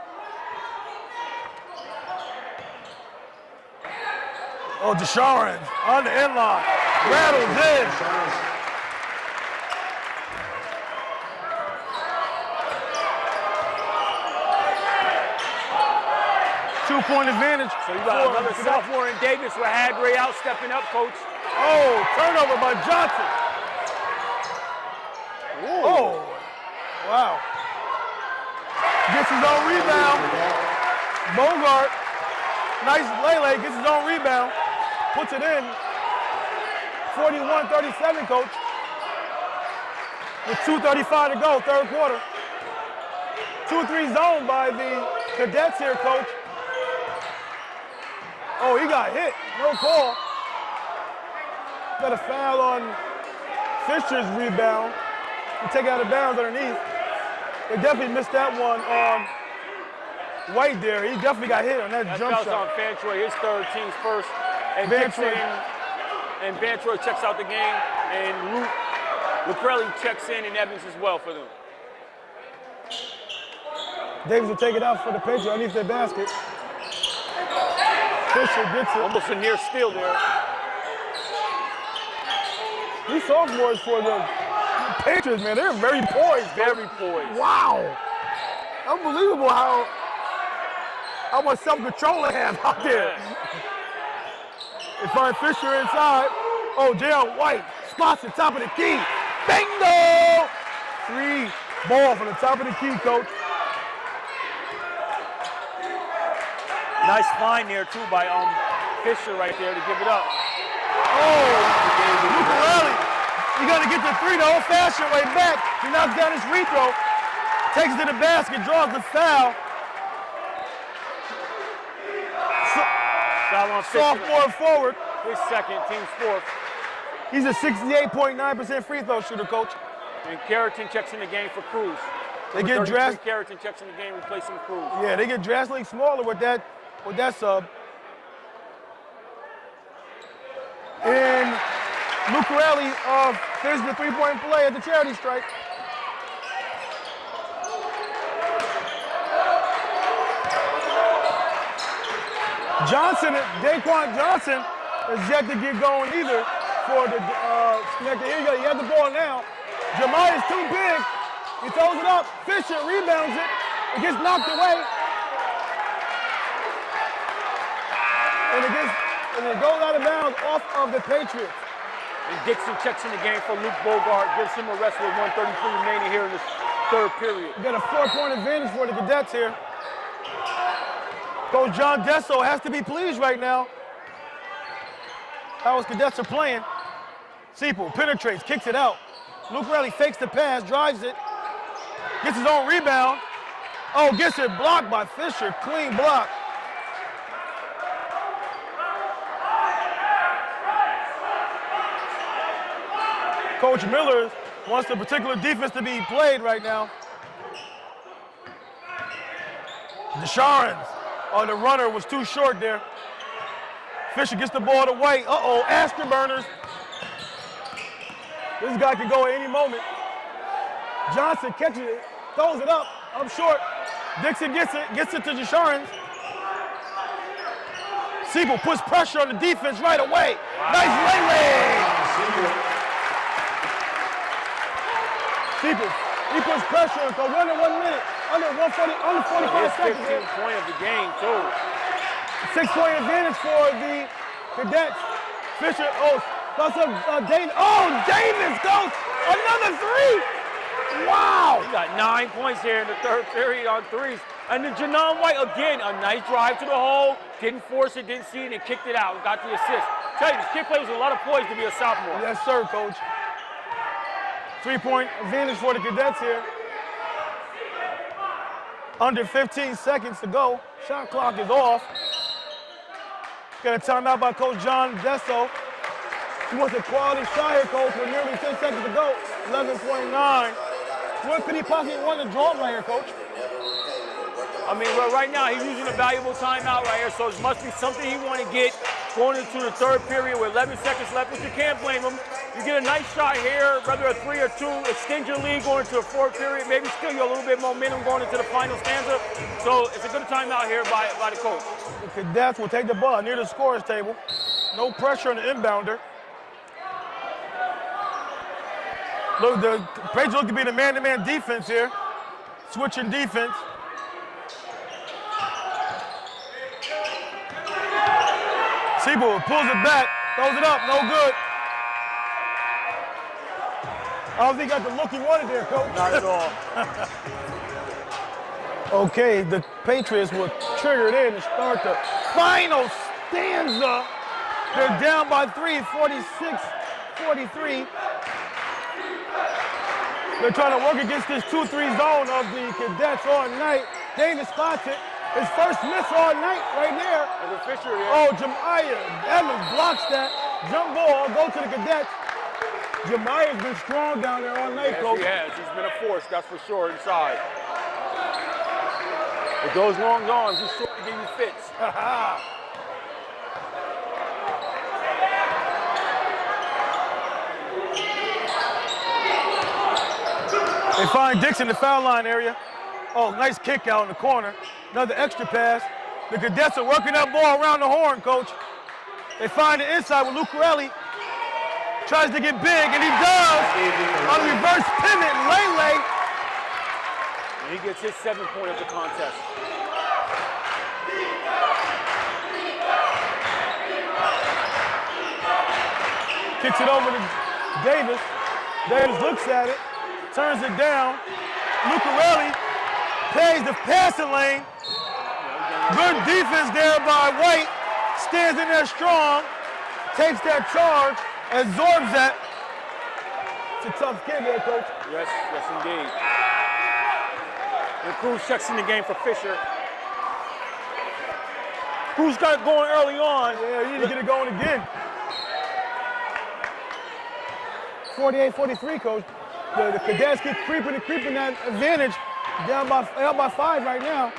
Oh, Deshawn on the end line. Rattles in. 2-point advantage. So you got another sophomore in Davis with Hagrid out stepping up, Coach. Oh, turnover by Johnson. Ooh. Oh, wow. Gets his own rebound. Bogart, nice Lele, gets his own rebound. Puts it in. 41-37, coach. With 2:35 to go, third quarter. 2-3 zone by the Cadets here, coach. Oh, he got hit. No call. Got a foul on Fisher's rebound. He take out of bounds underneath. They definitely missed that one on White there. He definitely got hit on that jump That shot. on Fantroy, his third, team's first. And Fantroy. Fantroy checks out the game, and Lucarelli checks in, and Evans as well for them. Davis will take it out for the Patriots underneath their basket. Fisher gets it. Almost a near steal there. These sophomores for the Patriots, man, they're very poised. Very poised. Wow. Unbelievable how How much self-control they have out there. They find Fisher inside. Oh, J.R. White spots the top of the key. Bingo! 3 ball from the top of the key, coach. Nice find there, too, by Fisher right there to give it up. Oh, Lucarelli. You got to get the 3 the old-fashioned way back. He knocks down his free throw. Takes it to the basket, draws the foul. Foul on Fisher. Sophomore forward. His second, team's fourth. He's a 68.9% free throw shooter, coach. And Carrington checks in the game for Cruz. They get dressed. Carrington checks in the game, replacing Cruz. Yeah, they get drastically smaller with that sub. And Lucarelli finishes the 3-point play at the charity strike. Daquan Johnson is yet to get going either for the Schenectady. Here you go, he has the ball now. Jemiah's too big. He throws it up. Fisher rebounds it. It gets knocked away. And it goes out of bounds off of the Patriots. And Dixon checks in the game for Luke Bogart, gives him a rest with 1:33 remaining here in this third period. We got a 4-point advantage for the Cadets here. Coach John Desso has to be pleased right now. How his Cadets are playing. Seapool penetrates, kicks it out. Lucarelli fakes the pass, drives it, gets his own rebound. Oh, gets it blocked by Fisher, clean block. Coach Miller wants the particular defense to be played right now. Desharens, the runner was too short there. Fisher gets the ball to White. Uh-oh, afterburners. This guy can go at any moment. Johnson catches it, throws it up short. Dixon gets it to Desharens. Siebel puts pressure on the defense right away. Wow. Nice lay. Siebel, he puts pressure on for 1 minute, under 45 seconds. 15th point of the game, too. 6-point advantage for the Cadets. Fisher, Davis. Oh, Davis goes another 3. Wow. He got 9 points here in the third period on threes. And then Janon White, again, a nice drive to the hole. Didn't force it, didn't see it, and kicked it out. Got the assist. Tell you, this kid plays with a lot of poise to be a sophomore. Yes, sir, Coach. 3-point advantage for the Cadets here. Under 15 seconds to go. Shot clock is off. Got a timeout by Coach John Desso. He wants a quality shot here, Coach, with nearly 10 seconds to go. 11.9. What could he possibly want to draw right here, Coach? I mean, well, right now he's using a valuable timeout right here, so it must be something he want to get going into the third period with 11 seconds left, but you can't blame him. You get a nice shot here, whether a 3 or 2, extend your lead going into a fourth period, maybe steal you a little bit momentum going into the final stanza. So it's a good timeout here by the coach. The Cadets will take the ball near the scorer's table. No pressure on the inbounder. Look, the Patriots look to be the man-to-man defense here. Switching defense. Siebel pulls it back, throws it up, no good. I don't think he got the look he wanted there, Coach. Not at all. Okay, the Patriots will trigger it in to start the final stanza. They're down by 3, 46-43. They're trying to work against this 2-3 zone of the Cadets all night. Davis spots it. His first miss all night right there. And the Fisher here. Oh, Jemiah Evans blocks that. Jump ball, go to the Cadets. Jemiah's been strong down there all night, yes, Coach. He has. He's been a force, that's for sure, inside. With those long arms, he's sure to give you fits. They find Dixon in the foul line area. Oh, nice kick out in the corner. Another extra pass. The Cadets are working that ball around the horn, Coach. They find it inside with Lucarelli. Tries to get big, and he does. On a reverse pivot, Lele. And he gets his 7th point of the contest. Kicks it over to Davis. Davis looks at it, turns it down. Lucarelli pays the passing lane. Good defense there by White. Stands in there strong, takes that charge, absorbs that. It's a tough kid there, Coach. Yes, indeed. And Cruz checks in the game for Fisher. Cruz got it going early on. Yeah, you need to get it going again. 48-43, Coach. The Cadets keep creeping that advantage. Down by 5 right now.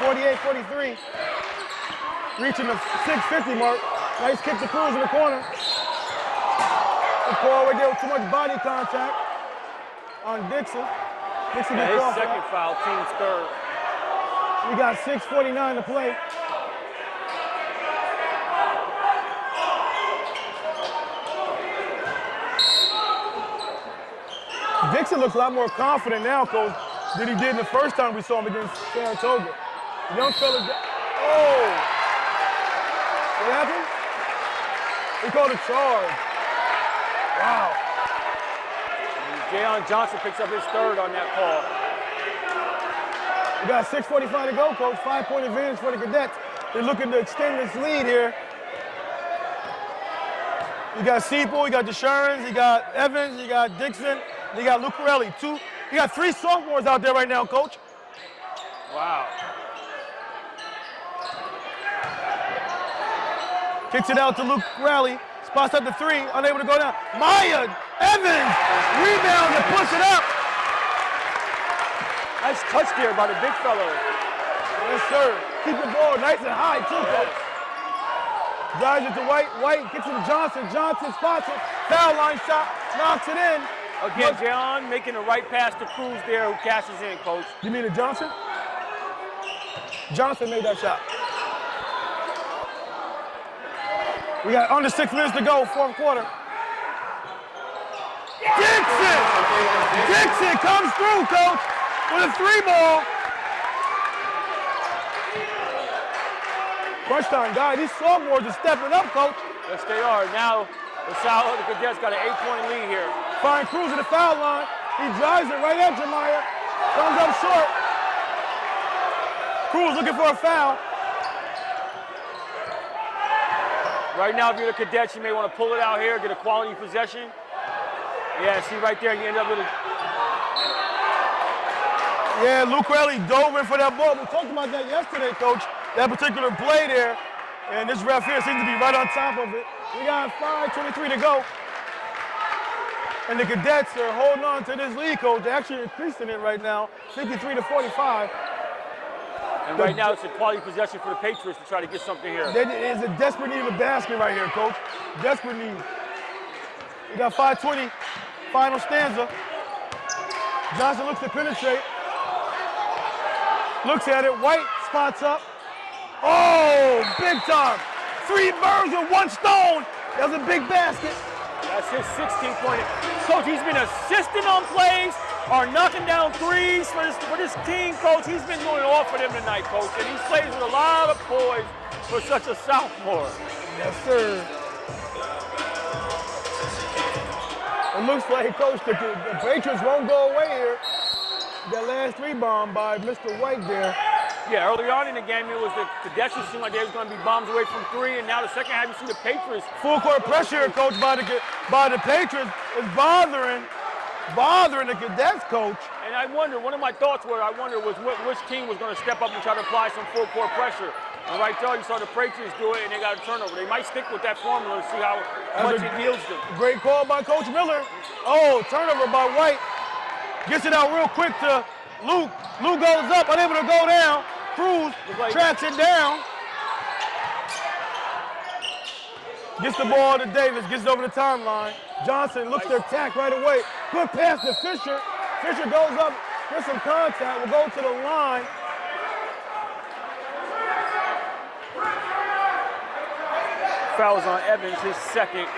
48-43. Reaching the 650 mark. Nice kick to Cruz in the corner. The call right there with too much body contact on Dixon. Dixon gets His off second foul, team's third. We got 6:49 to play. Dixon looks a lot more confident now, Coach, than he did in the first time we saw him against Saratoga. Young fella, oh! What happened? He called a charge. Wow. Jayon Johnson picks up his third on that call. We got 6:45 to go, Coach. 5-point advantage for the Cadets. They're looking to extend this lead here. You got Seapool, you got DeSherins, you got Evans, you got Dixon, you got Lucarelli. You got 3 sophomores out there right now, Coach. Wow. Kicks it out to Lucarelli. Spots up the 3, unable to go down. Maya Evans, rebound and push it up. Nice touch there by the big fella. Yes, sir. Keep the ball nice and high, too, Coach. Drives it to White. White gets it to Johnson. Johnson spots it. Foul line shot. Knocks it in. Again, Jayon making the right pass to Cruz there, who cashes in, Coach. You mean to Johnson? Johnson made that shot. We got under 6 minutes to go, 4th quarter. Dixon! Dixon comes through, Coach, with a 3-ball. Crunch time, guys. These sophomores are stepping up, Coach. Yes, they are. Now, LaSalle, the Cadets got an 8-point lead here. Find Cruz at the foul line. He drives it right at Jemiah. Comes up short. Cruz looking for a foul. Right now, if you're the Cadets, you may want to pull it out here, get a quality possession. Yeah, see right there, you end up with a... Yeah, Lucarelli dove in for that ball. We talked about that yesterday, Coach. That particular play there. And this ref here seems to be right on top of it. We got 5:23 to go. And the Cadets are holding on to this lead, Coach. They're actually increasing it right now, 53-45. And right now, it's a quality possession for the Patriots to try to get something here. There is a desperate need of a basket right here, Coach. Desperate need. We got 5:20, final stanza. Johnson looks to penetrate. Looks at it, White spots up. Oh, big time. 3 birds with 1 stone. That was a big basket. That's his 16-point. Coach, he's been assisting on plays or knocking down threes for this team, Coach. He's been doing it all for them tonight, Coach. And he's plays with a lot of poise for such a sophomore. Yes, sir. It looks like, Coach, the Patriots won't go away here. That last rebound by Mr. White there. Yeah, early on in the game, it was the Cadets who seemed like they was going to be bombs away from 3, and now the second half, you see the Patriots. Full court pressure, Coach, by the Patriots is bothering the Cadets, Coach. And I wonder, one of my thoughts was which team was going to step up and try to apply some full court pressure. And right there, you saw the Patriots do it, and they got a turnover. They might stick with that formula and see how much it yields them. Great call by Coach Miller. Oh, turnover by White. Gets it out real quick to Luke. Luke goes up, unable to go down. Cruz tracks it down. Gets the ball to Davis, gets it over the timeline. Johnson looks to attack right away. Good pass to Fisher. Fisher goes up, gets some contact, will go to the line. Fouls on Evans, his second,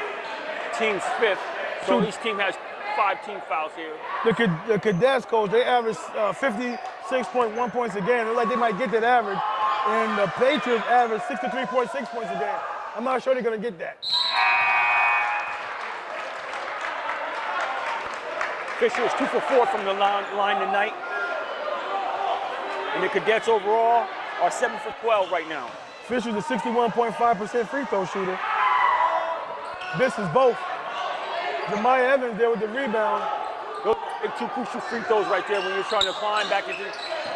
team's 5th. So each team has 5 team fouls here. The Cadets, Coach, they average 56.1 points a game. It looks like they might get that average And the Patriots average 63.6 points a game. I'm not sure they're going to get that. Fisher is 2 for 4 from the line tonight. And the Cadets overall are 7 for 12 right now. Fisher's a 61.5% free throw shooter. This is both. Jemiah Evans there with the rebound. Those big 2 crucial free throws right there when you're trying to climb back into,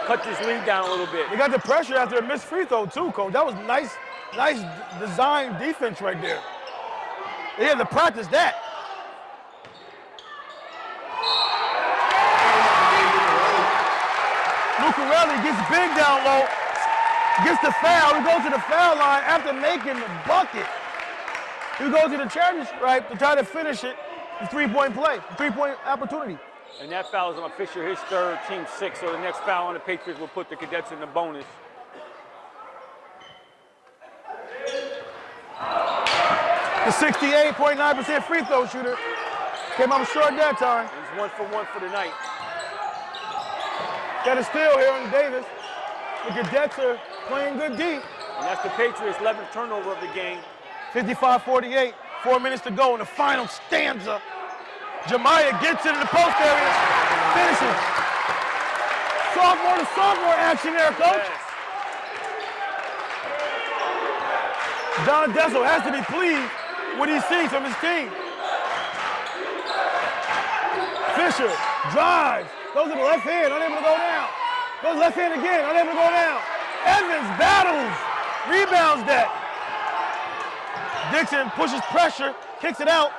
cut this lead down a little bit. They got the pressure after a missed free throw too, Coach. That was nice design defense right there. They had to practice that. Lucarelli gets big down low, gets the foul. He goes to the foul line after making the bucket. He goes to the charity stripe to try to finish it. The three-point play, three-point opportunity. And that foul is on Fisher, his third, team 6. So the next foul on the Patriots will put the Cadets in the bonus. The 68.9% free throw shooter came up short that time. He's 1 for 1 for the night. Got a steal here on Davis. The Cadets are playing good deep. And that's the Patriots' 11th turnover of the game. 55-48, 4 minutes to go in the final stanza. Jemiah gets into the post area, finishes. Sophomore to sophomore action there, Coach. Yes. John Dessel has to be pleased with what he sees from his team. Fisher drives, goes to the left hand, unable to go down. Goes left hand again, unable to go down. Evans battles, rebounds that. Dixon pushes pressure, kicks it out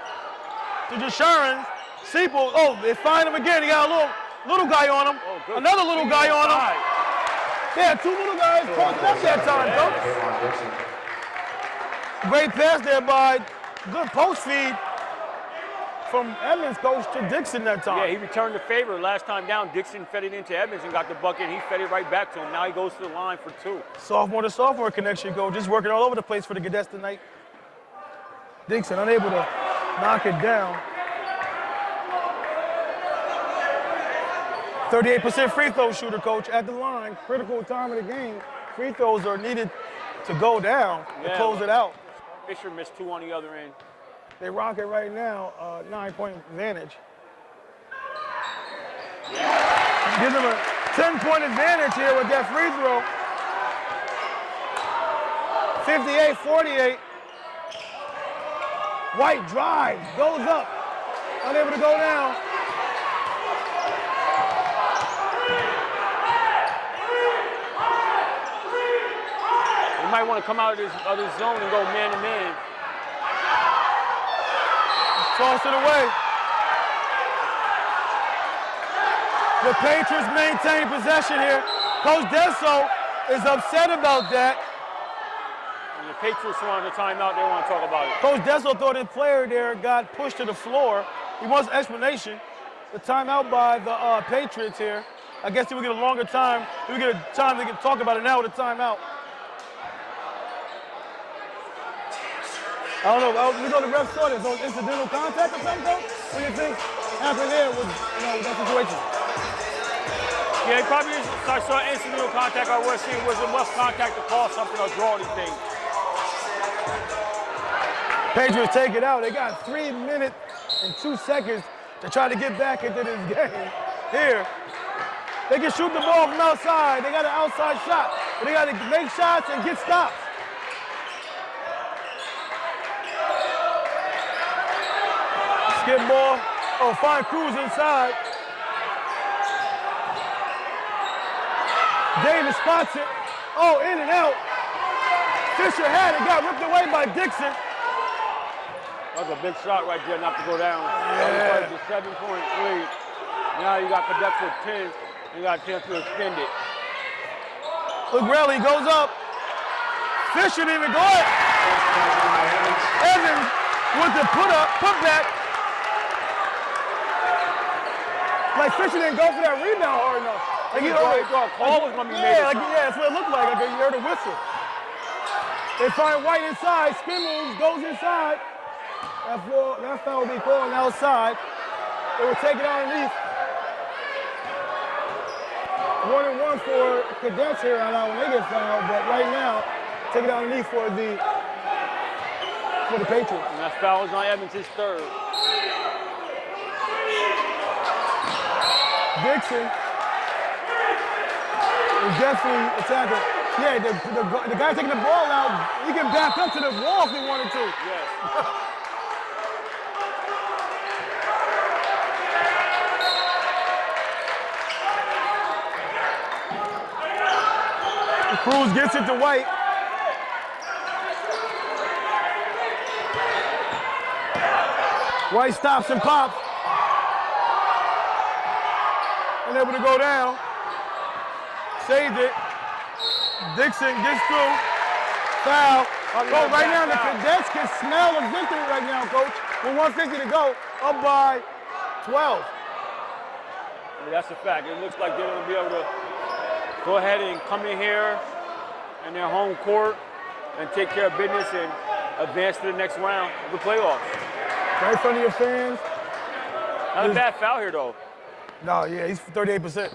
to Deshaun. Seaple, oh, they find him again. He got a little guy on him. Oh, another little guy on him. Yeah, 2 little guys crossed up that time, Coach. Great pass there by good post feed from Evans, Coach, to Dixon that time. Yeah, he returned the favor. Last time down, Dixon fed it into Evans and got the bucket. He fed it right back to him. Now he goes to the line for 2. Sophomore to sophomore connection, Coach. Just working all over the place for the Cadets tonight. Dixon unable to knock it down. 38% free throw shooter, Coach, at the line. Critical time of the game. Free throws are needed to go down to close it out. Fisher missed 2 on the other end. They rock it right now, 9-point advantage. Gives them a 10-point advantage here with that free throw. 58-48. White drives, goes up, unable to go down. He might want to come out of his zone and go man-to-man. Toss it away. The Patriots maintain possession here. Coach Dessel is upset about that. And the Patriots wanted a timeout. They want to talk about it. Coach Dessel thought his player there got pushed to the floor. He wants an explanation. The timeout by the Patriots here. I guess he would get a longer time. He would get a time to talk about it now with a timeout. I don't know. We know the ref saw this. So incidental contact or something, Coach? What do you think happened there with that situation? Yeah, he probably saw incidental contact. I was seeing was it must contact to call something or draw anything. Patriots take it out. They got 3 minutes and 2 seconds to try to get back into this game. Here, they can shoot the ball from outside. They got an outside shot. But they got to make shots and get stops. Skip ball. Oh, find Cruz inside. Davis spots it. Oh, in and out. Fisher had it. Got ripped away by Dixon. That's a big shot right there, not to go down. Yeah. It's a 7-point lead. Now you got Cadets with 10. You got a chance to extend it. Look, Raleigh goes up. Fisher didn't even go up. Evans with the putback. Like Fisher didn't go for that rebound hard enough. Like He thought a call was going to be made. Yeah, that's what it looked like. Like you heard a whistle. They find White inside. Spin moves, goes inside. That foul will be called outside. They will take it underneath. 1-1 for Cadets here on out when they get fouled, but right now, take it underneath for the Patriots. And that foul is on Evans, his third. Dixon is definitely attacking. Yeah, the guy taking the ball out, he can back up to the wall if he wanted to. Yes. Cruz gets it to White. White stops and pops. Unable to go down. Saved it. Dixon gets through. Foul. Oh, right now the Cadets can smell a victory right now, Coach. With 1:50 to go, up by 12. Yeah, that's a fact. It looks like they're going to be able to go ahead and come in here in their home court and take care of business and advance to the next round of the playoffs. Right in front of your fans. Not a bad foul here, though. No, yeah, he's 38%.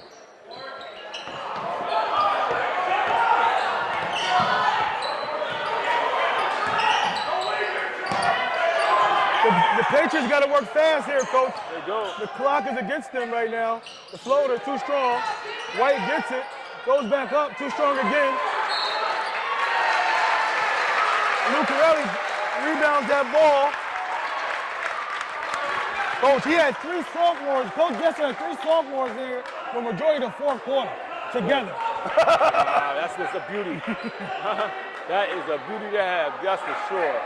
The Patriots got to work fast here, Coach. They go. The clock is against them right now. The floater, too strong. White gets it, goes back up, too strong again. Lucarelli rebounds that ball. Coach, he had 3 sophomores. Coach Jester had 3 sophomores here for the majority of the fourth quarter together. That's just a beauty. That is a beauty to have, that's for sure.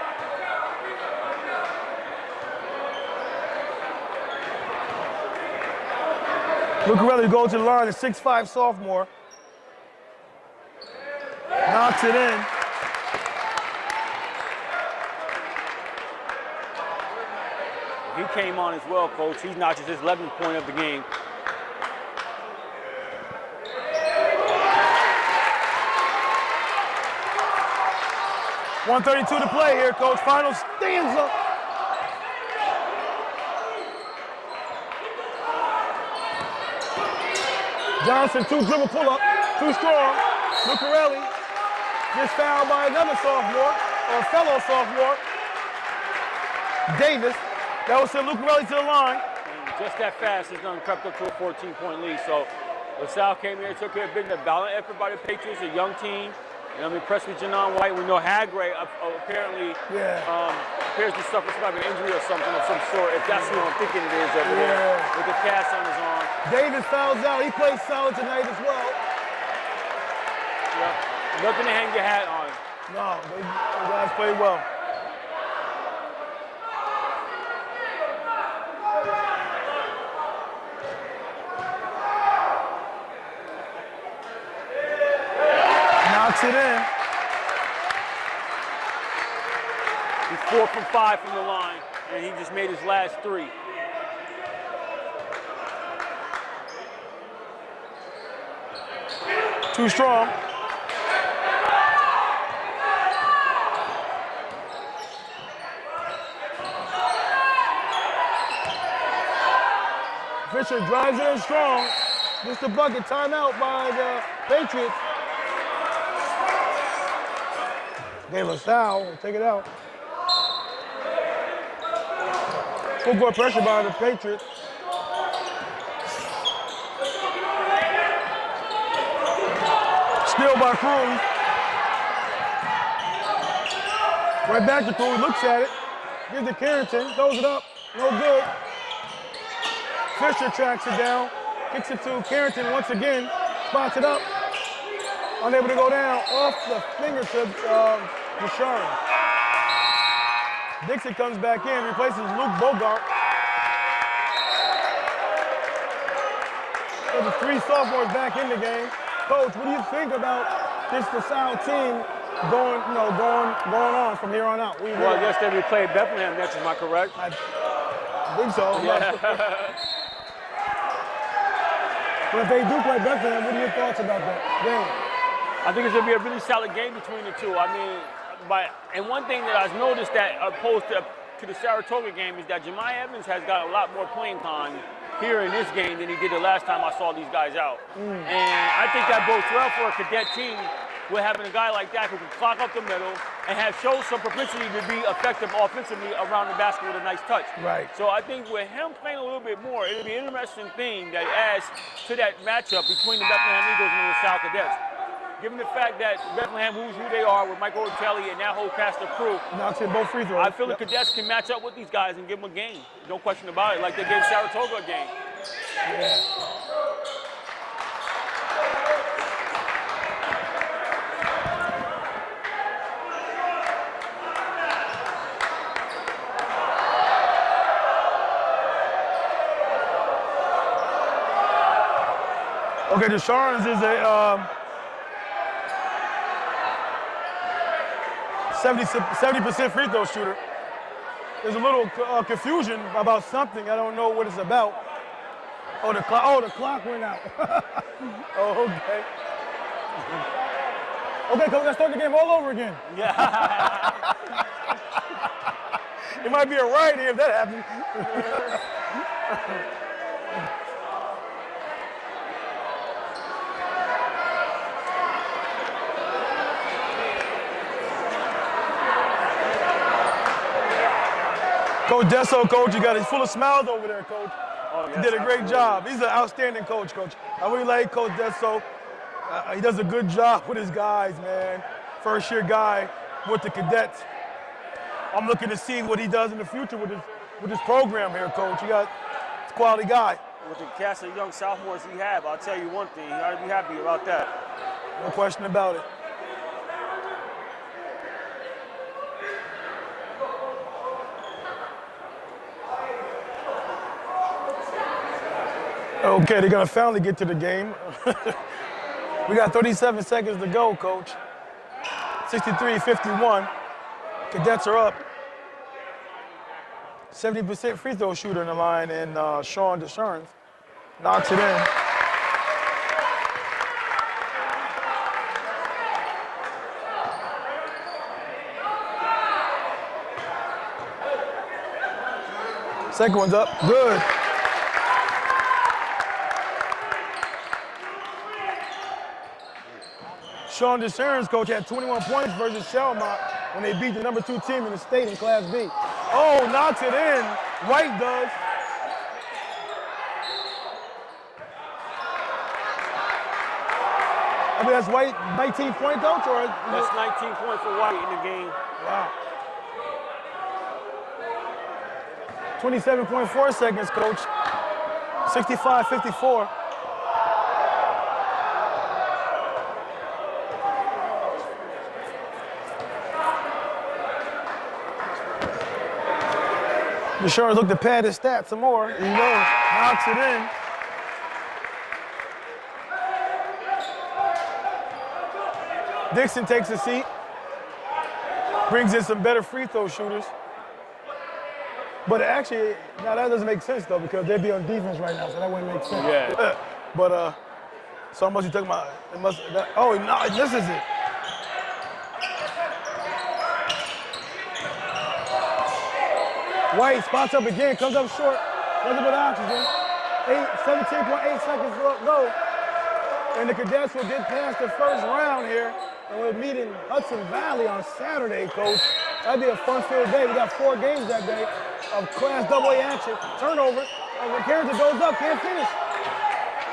Lucarelli goes to the line, a 6'5" sophomore. Knocks it in. He came on as well, Coach. He notches his 11th point of the game. .132 to play here, Coach. Final stanza. Johnson, 2 dribble pull-up, too strong. Lucarelli gets fouled by another sophomore, or fellow sophomore. Davis. That will send Lucarelli to the line. And just that fast, he's done crept up to a 14-point lead. So LaSalle came here, took care of business. A valiant effort by the Patriots, a young team. And I'm impressed with Janon White. We know Hagray apparently appears to suffer some type of injury or something of some sort, if that's who I'm thinking it is over there, with the cast on his arm. Davis fouls out. He plays solid tonight as well. Yep. Nothing to hang your hat on. No, the guys played well. Knocks it in. He's 4 from 5 from the line, and he just made his last 3. Too strong. Fisher drives in strong. Gets the bucket. Timeout by the Patriots. Gave LaSalle. We'll take it out. Full court pressure by the Patriots. Steal by Cruz. Right back to Cruz, looks at it. Gives to Carrington, throws it up, no good. Fisher tracks it down, kicks it to Carrington once again, spots it up. Unable to go down, off the fingertips of Bouchard. Dixon comes back in, replaces Luke Bogart. So the 3 sophomores back in the game. Coach, what do you think about this LaSalle team going on from here on out? Well, I guess they will play Bethlehem next, am I correct? I think so. Yeah. But if they do play Bethlehem, what are your thoughts about that game? I think it's going to be a really solid game between the two. I mean, and one thing that I've noticed that opposed to the Saratoga game is that Jemiah Evans has got a lot more playing time here in this game than he did the last time I saw these guys out. And I think that bodes well for a cadet team with having a guy like that who can clock up the middle and show some propensity to be effective offensively around the basket with a nice touch. Right. So I think with him playing a little bit more, it'll be an interesting thing that adds to that matchup between the Bethlehem Eagles and the LaSalle Cadets. Given the fact that Bethlehem, who they are with Michael Ortelli and that whole cast of crew, Knocks in both free throws. I feel the Cadets can match up with these guys and give them a game. No question about it, like they gave Saratoga a game. Yeah. Okay, Deshaun is a 70% free throw shooter. There's a little confusion about something. I don't know what it's about. Oh, the clock went out. Oh, okay. Okay, coach, let's start the game all over again. Yeah. It might be a riot here if that happens. Coach Desso, coach, he's full of smiles over there, coach. Oh, yes, He did a great absolutely. job. He's an outstanding coach. I really like Coach Desso. He does a good job with his guys, man. First-year guy with the cadets. I'm looking to see what he does in the future with his program here, coach. He's a quality guy. With the cast of young sophomores he have, I'll tell you one thing, you ought to be happy about that. No question about it. Okay, they're gonna finally get to the game. We got 37 seconds to go, coach. 63-51. Cadets are up. 70% free throw shooter in the line, and Sean Desharns knocks it in. Second one's up, good. Sean Desharns, coach, had 21 points versus Shelmont when they beat the number 2 team in the state in Class B. Oh, knocks it in. White does. I mean, that's White 19 point, coach, or? That's 19 points for White in the game. Wow. 27.4 seconds, coach. 65-54. Deshaun looked to pad his stats some more. You know, knocks it in. Dixon takes a seat. Brings in some better free throw shooters. But actually, now that doesn't make sense though, because they'd be on defense right now, so that wouldn't make sense. Yeah. But so unless you talking about, oh no, this is it. White spots up again, comes up short, nothing but oxygen. 17.8 seconds to go. And the Cadets will get past the first round here, and we'll meet in Hudson Valley on Saturday, coach. That'd be a fun-filled day. We got 4 games that day of Class AA action. Turnover, Carrington goes up, can't finish.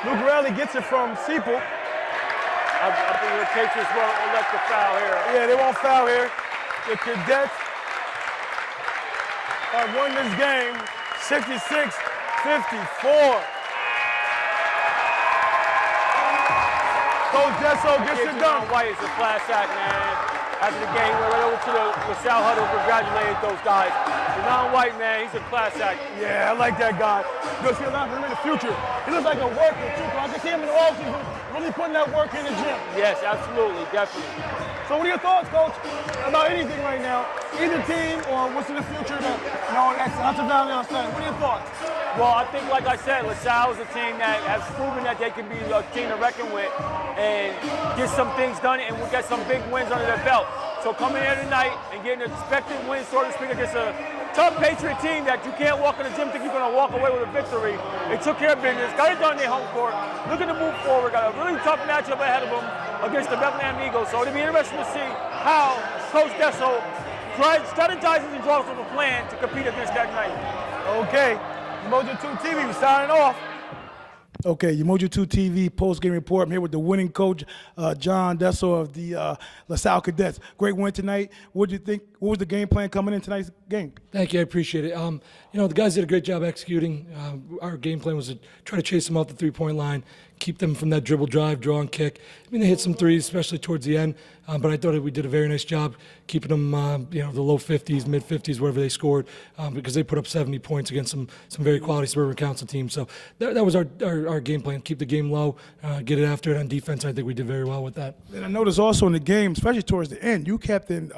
Luke Raleigh gets it from Seaple. I think the Patriots won't elect the foul here. Yeah, they won't foul here. The Cadets have won this game 66-54. Coach Desso gets it done. White is a class act, man. After the game, we went over to the LaSalle huddle, congratulated those guys. Denon White, man, he's a class act. Yeah, I like that guy. You'll see a lot of him in the future. He looks like a worker, too. I can see him in the offseason really putting that work in the gym. Yes, absolutely, definitely. So what are your thoughts, Coach, about anything right now? Either team or what's in the future that, that's Hudson Valley on Saturday. What are your thoughts? Well, I think, like I said, LaSalle is a team that has proven that they can be a team to reckon with and get some things done and we'll get some big wins under their belt. So coming here tonight and getting an expected win, so to speak, against a tough Patriot team that you can't walk in the gym think you're going to walk away with a victory. They took care of business, got it done in their home court, looking to move forward, got a really tough matchup ahead of them against the Bethlehem Eagles. So it'll be interesting to see how Coach Dessel strategizes and draws up a plan to compete against that night. Okay, Mojo 2 TV, we signing off. Okay, Mojo 2 TV post-game report. I'm here with the winning coach, John Dessel of the LaSalle Cadets. Great win tonight. What do you think? What was the game plan coming in tonight's game? Thank you. I appreciate it. The guys did a great job executing. Our game plan was to try to chase them off the three-point line, keep them from that dribble drive, draw and kick. I mean, they hit some threes, especially towards the end, but I thought that we did a very nice job keeping them, the low 50s, mid 50s, wherever they scored, because they put up 70 points against some very quality Suburban Council teams. So that was our game plan: keep the game low, get it after it on defense. I think we did very well with that. And I noticed also in the game, especially towards the end, you kept in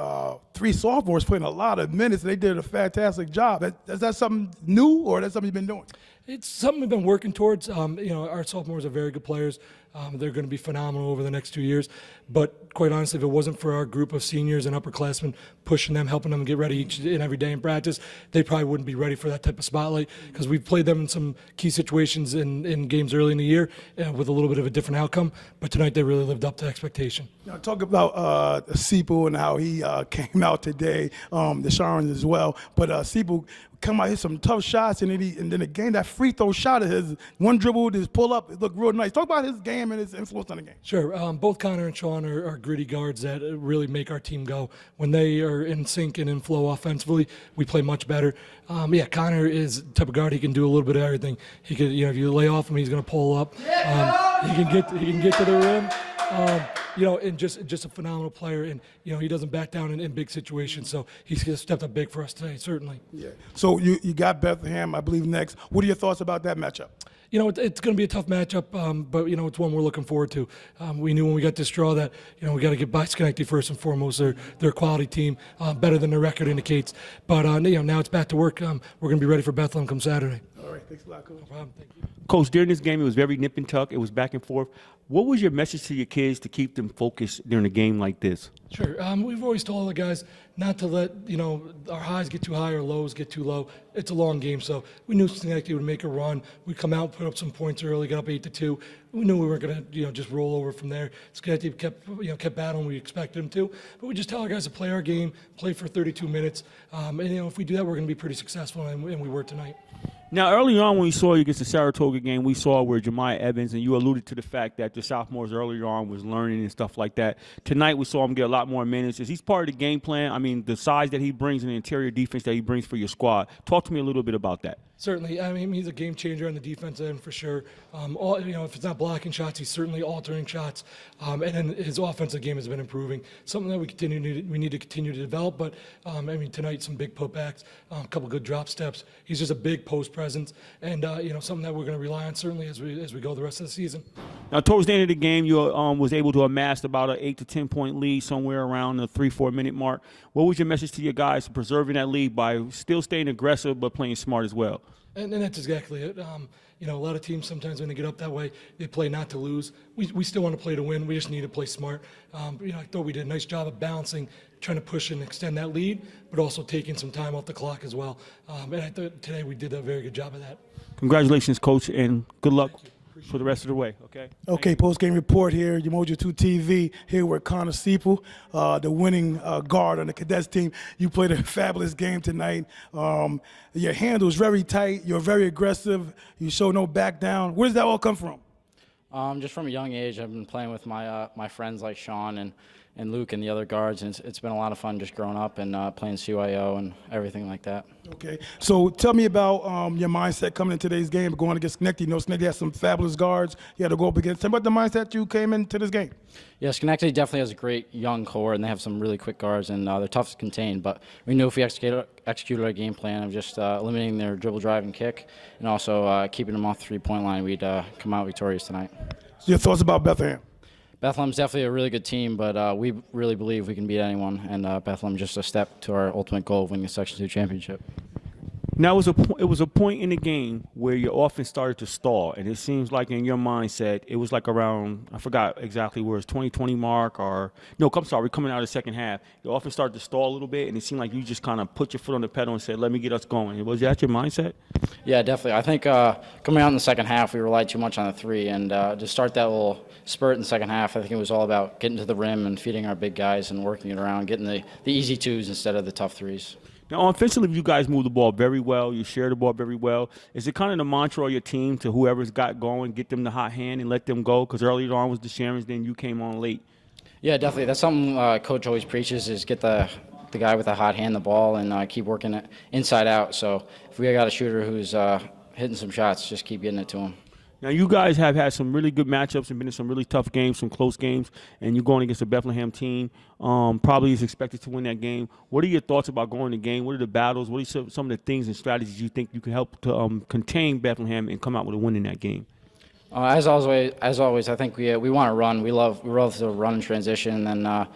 3 sophomores putting a lot of minutes, and they did a fantastic job. Is that something new, or that's something you've been doing? It's something we've been working towards. Our sophomores are very good players. They're going to be phenomenal over the next 2 years. But quite honestly, if it wasn't for our group of seniors and upperclassmen pushing them, helping them get ready each and every day in practice, they probably wouldn't be ready for that type of spotlight, because we've played them in some key situations in games early in the year with a little bit of a different outcome. But tonight they really lived up to expectation. Now, talk about Seapool and how he came out today, the Sharons as well. But Seapool come out, hit some tough shots, and then again, that free throw shot of his, one dribble, his pull up, it looked real nice. Talk about his game and his influence on the game. Sure. Both Connor and Sean are gritty guards that really make our team go. When they are in sync and in flow offensively, we play much better. Connor is the type of guard, he can do a little bit of everything. He could, if you lay off him, he's going to pull up. He can get to the rim. And just a phenomenal player, and he doesn't back down in big situations. So he's stepped up big for us today, certainly. Yeah. So you got Bethlehem, I believe, next. What are your thoughts about that matchup? It's going to be a tough matchup, but it's one we're looking forward to. We knew when we got this draw that we got to get by Schenectady first and foremost. They're a quality team, better than their record indicates. But now it's back to work. We're going to be ready for Bethlehem come Saturday. All right, thanks a lot, Coach. No problem. Thank you. Coach, during this game, it was very nip and tuck. It was back and forth. What was your message to your kids to keep them focused during a game like this? Sure. We've always told the guys not to let our highs get too high or lows get too low. It's a long game, so we knew Schenectady would make a run. We'd come out, put up some points early, get up 8-2. We knew we weren't going to just roll over from there. Schenectady kept battling. We expected them to, but we just tell our guys to play our game, play for 32 minutes, and if we do that, we're going to be pretty successful, and we were tonight. Now, early on when we saw you against the Saratoga game, we saw where Jemiah Evans, and you alluded to the fact that the sophomores earlier on was learning and stuff like that. Tonight we saw him get a lot more minutes. Is he part of the game plan? I mean, the size that he brings and the interior defense that he brings for your squad. Talk to me a little bit about that. Certainly. I mean, he's a game changer on the defensive end for sure. If it's not blocking shots, he's certainly altering shots. And then his offensive game has been improving. Something that we need to continue to develop. But tonight some big putbacks, a couple good drop steps. He's just a big post presence, and something that we're going to rely on certainly as we go the rest of the season. Now, towards the end of the game, you was able to amass about an 8 to 10 point lead, somewhere around the 3-4 minute mark. What was your message to your guys preserving that lead by still staying aggressive but playing smart as well? And that's exactly it. A lot of teams sometimes when they get up that way, they play not to lose. We still want to play to win. We just need to play smart. I thought we did a nice job of balancing, trying to push and extend that lead, but also taking some time off the clock as well. And I thought today we did a very good job of that. Congratulations, Coach, and good luck for the rest of the way, okay? Okay, post-game report here, Mojo 2 TV, here with Connor Seapool, the winning guard on the Cadets team. You played a fabulous game tonight. Your handle's very tight. You're very aggressive. You show no back down. Where does that all come from? Just from a young age, I've been playing with my friends like Sean and Luke and the other guards, and it's been a lot of fun just growing up and playing CYO and everything like that. Okay, so tell me about your mindset coming into today's game, going against Schenectady. Schenectady has some fabulous guards you had to go up against. Tell me about the mindset you came into this game. Yeah, Schenectady definitely has a great young core, and they have some really quick guards, and they're tough to contain. But we knew if we executed our game plan of just limiting their dribble, drive, and kick, and also keeping them off the three-point line, we'd come out victorious tonight. So your thoughts about Bethlehem? Bethlehem's definitely a really good team, but we really believe we can beat anyone, and Bethlehem's just a step to our ultimate goal of winning the Section 2 championship. Now, it was a point in the game where your offense started to stall, and it seems like in your mindset, it was like around, I forgot exactly where it's 2020 mark or, no, I'm sorry, coming out of the second half. Your offense started to stall a little bit, and it seemed like you just kind of put your foot on the pedal and said, let me get us going. Was that your mindset? Yeah, definitely. I think coming out in the second half, we relied too much on the three, and to start that little spurt in the second half, I think it was all about getting to the rim and feeding our big guys and working it around, getting the easy twos instead of the tough threes. Now, offensively, you guys move the ball very well. You share the ball very well. Is it kind of the mantra of your team to whoever's got going, get them the hot hand and let them go? Because earlier on was the Sharons, then you came on late. Yeah, definitely. That's something Coach always preaches is get the guy with the hot hand the ball and keep working it inside out. So if we got a shooter who's hitting some shots, just keep getting it to him. Now, you guys have had some really good matchups and been in some really tough games, some close games, and you're going against a Bethlehem team. Probably is expected to win that game. What are your thoughts about going the game? What are the battles? What are some of the things and strategies you think you can help to contain Bethlehem and come out with a win in that game? As always, I think we want to run. We love to run and transition, and then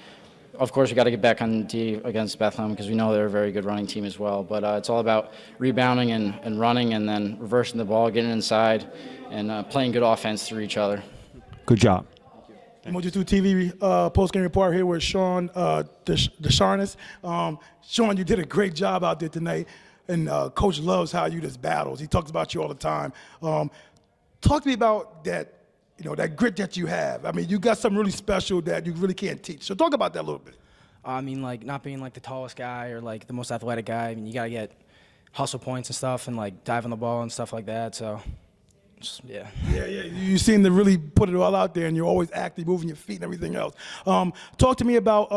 of course we got to get back on D against Bethlehem because we know they're a very good running team as well. But it's all about rebounding and running, and then reversing the ball, getting inside, and playing good offense through each other. Good job. Mojo2 TV post-game report here with Sean DeSharnis. Sean, you did a great job out there tonight, and Coach loves how you just battles. He talks about you all the time. Talk to me about that, that grit that you have. I mean, you got something really special that you really can't teach. So talk about that a little bit. I mean, like not being like the tallest guy or like the most athletic guy. I mean, you gotta get hustle points and stuff, and like dive on the ball and stuff like that. So. Yeah. Yeah. You seem to really put it all out there, and you're always active, moving your feet and everything else. Talk to me about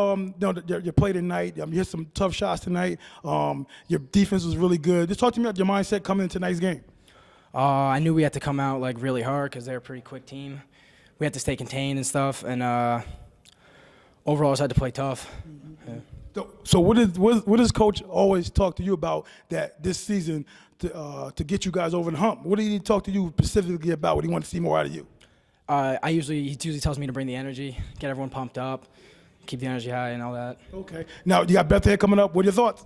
your play tonight. You hit some tough shots tonight. Your defense was really good. Just talk to me about your mindset coming into tonight's game. I knew we had to come out like really hard because they're a pretty quick team. We had to stay contained and stuff, and overall, just had to play tough. Yeah. So what does Coach always talk to you about that this season to get you guys over the hump? What did he talk to you specifically about? What he want to see more out of you? He usually tells me to bring the energy, get everyone pumped up, keep the energy high and all that. Okay. Now, you got Bethlehem coming up. What are your thoughts?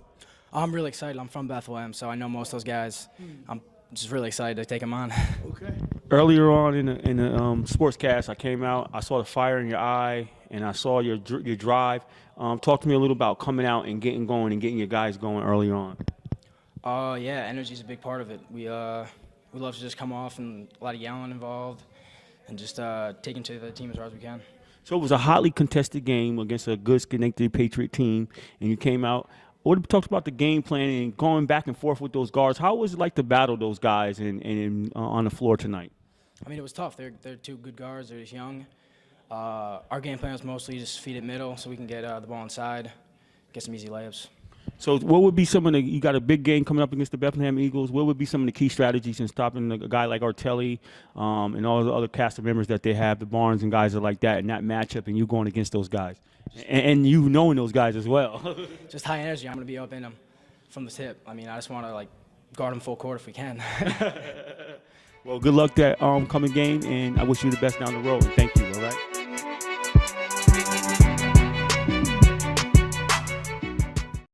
I'm really excited. I'm from Bethlehem, so I know most of those guys. I'm just really excited to take them on. Okay. Earlier on in the sportscast, I came out, I saw the fire in your eye, and I saw your drive. Talk to me a little about coming out and getting going and getting your guys going earlier on. Yeah, energy is a big part of it. We love to just come off and a lot of yelling involved and just taking to the team as hard as we can. So it was a hotly contested game against a good Schenectady Patriot team, and you came out. What talked about the game plan and going back and forth with those guards? How was it like to battle those guys and on the floor tonight? I mean, it was tough. They're two good guards. They're just young. Our game plan was mostly just feed it middle so we can get the ball inside, get some easy layups. So what would be some of you got a big game coming up against the Bethlehem Eagles. What would be some of the key strategies in stopping a guy like Artelli and all the other cast of members that they have, the Barnes and guys are like that, and that matchup and you going against those guys? And you knowing those guys as well. Just high energy. I'm going to be up in them from the tip. I mean, I just want to, guard them full court if we can. Well, good luck that coming game, and I wish you the best down the road. And thank you, all right?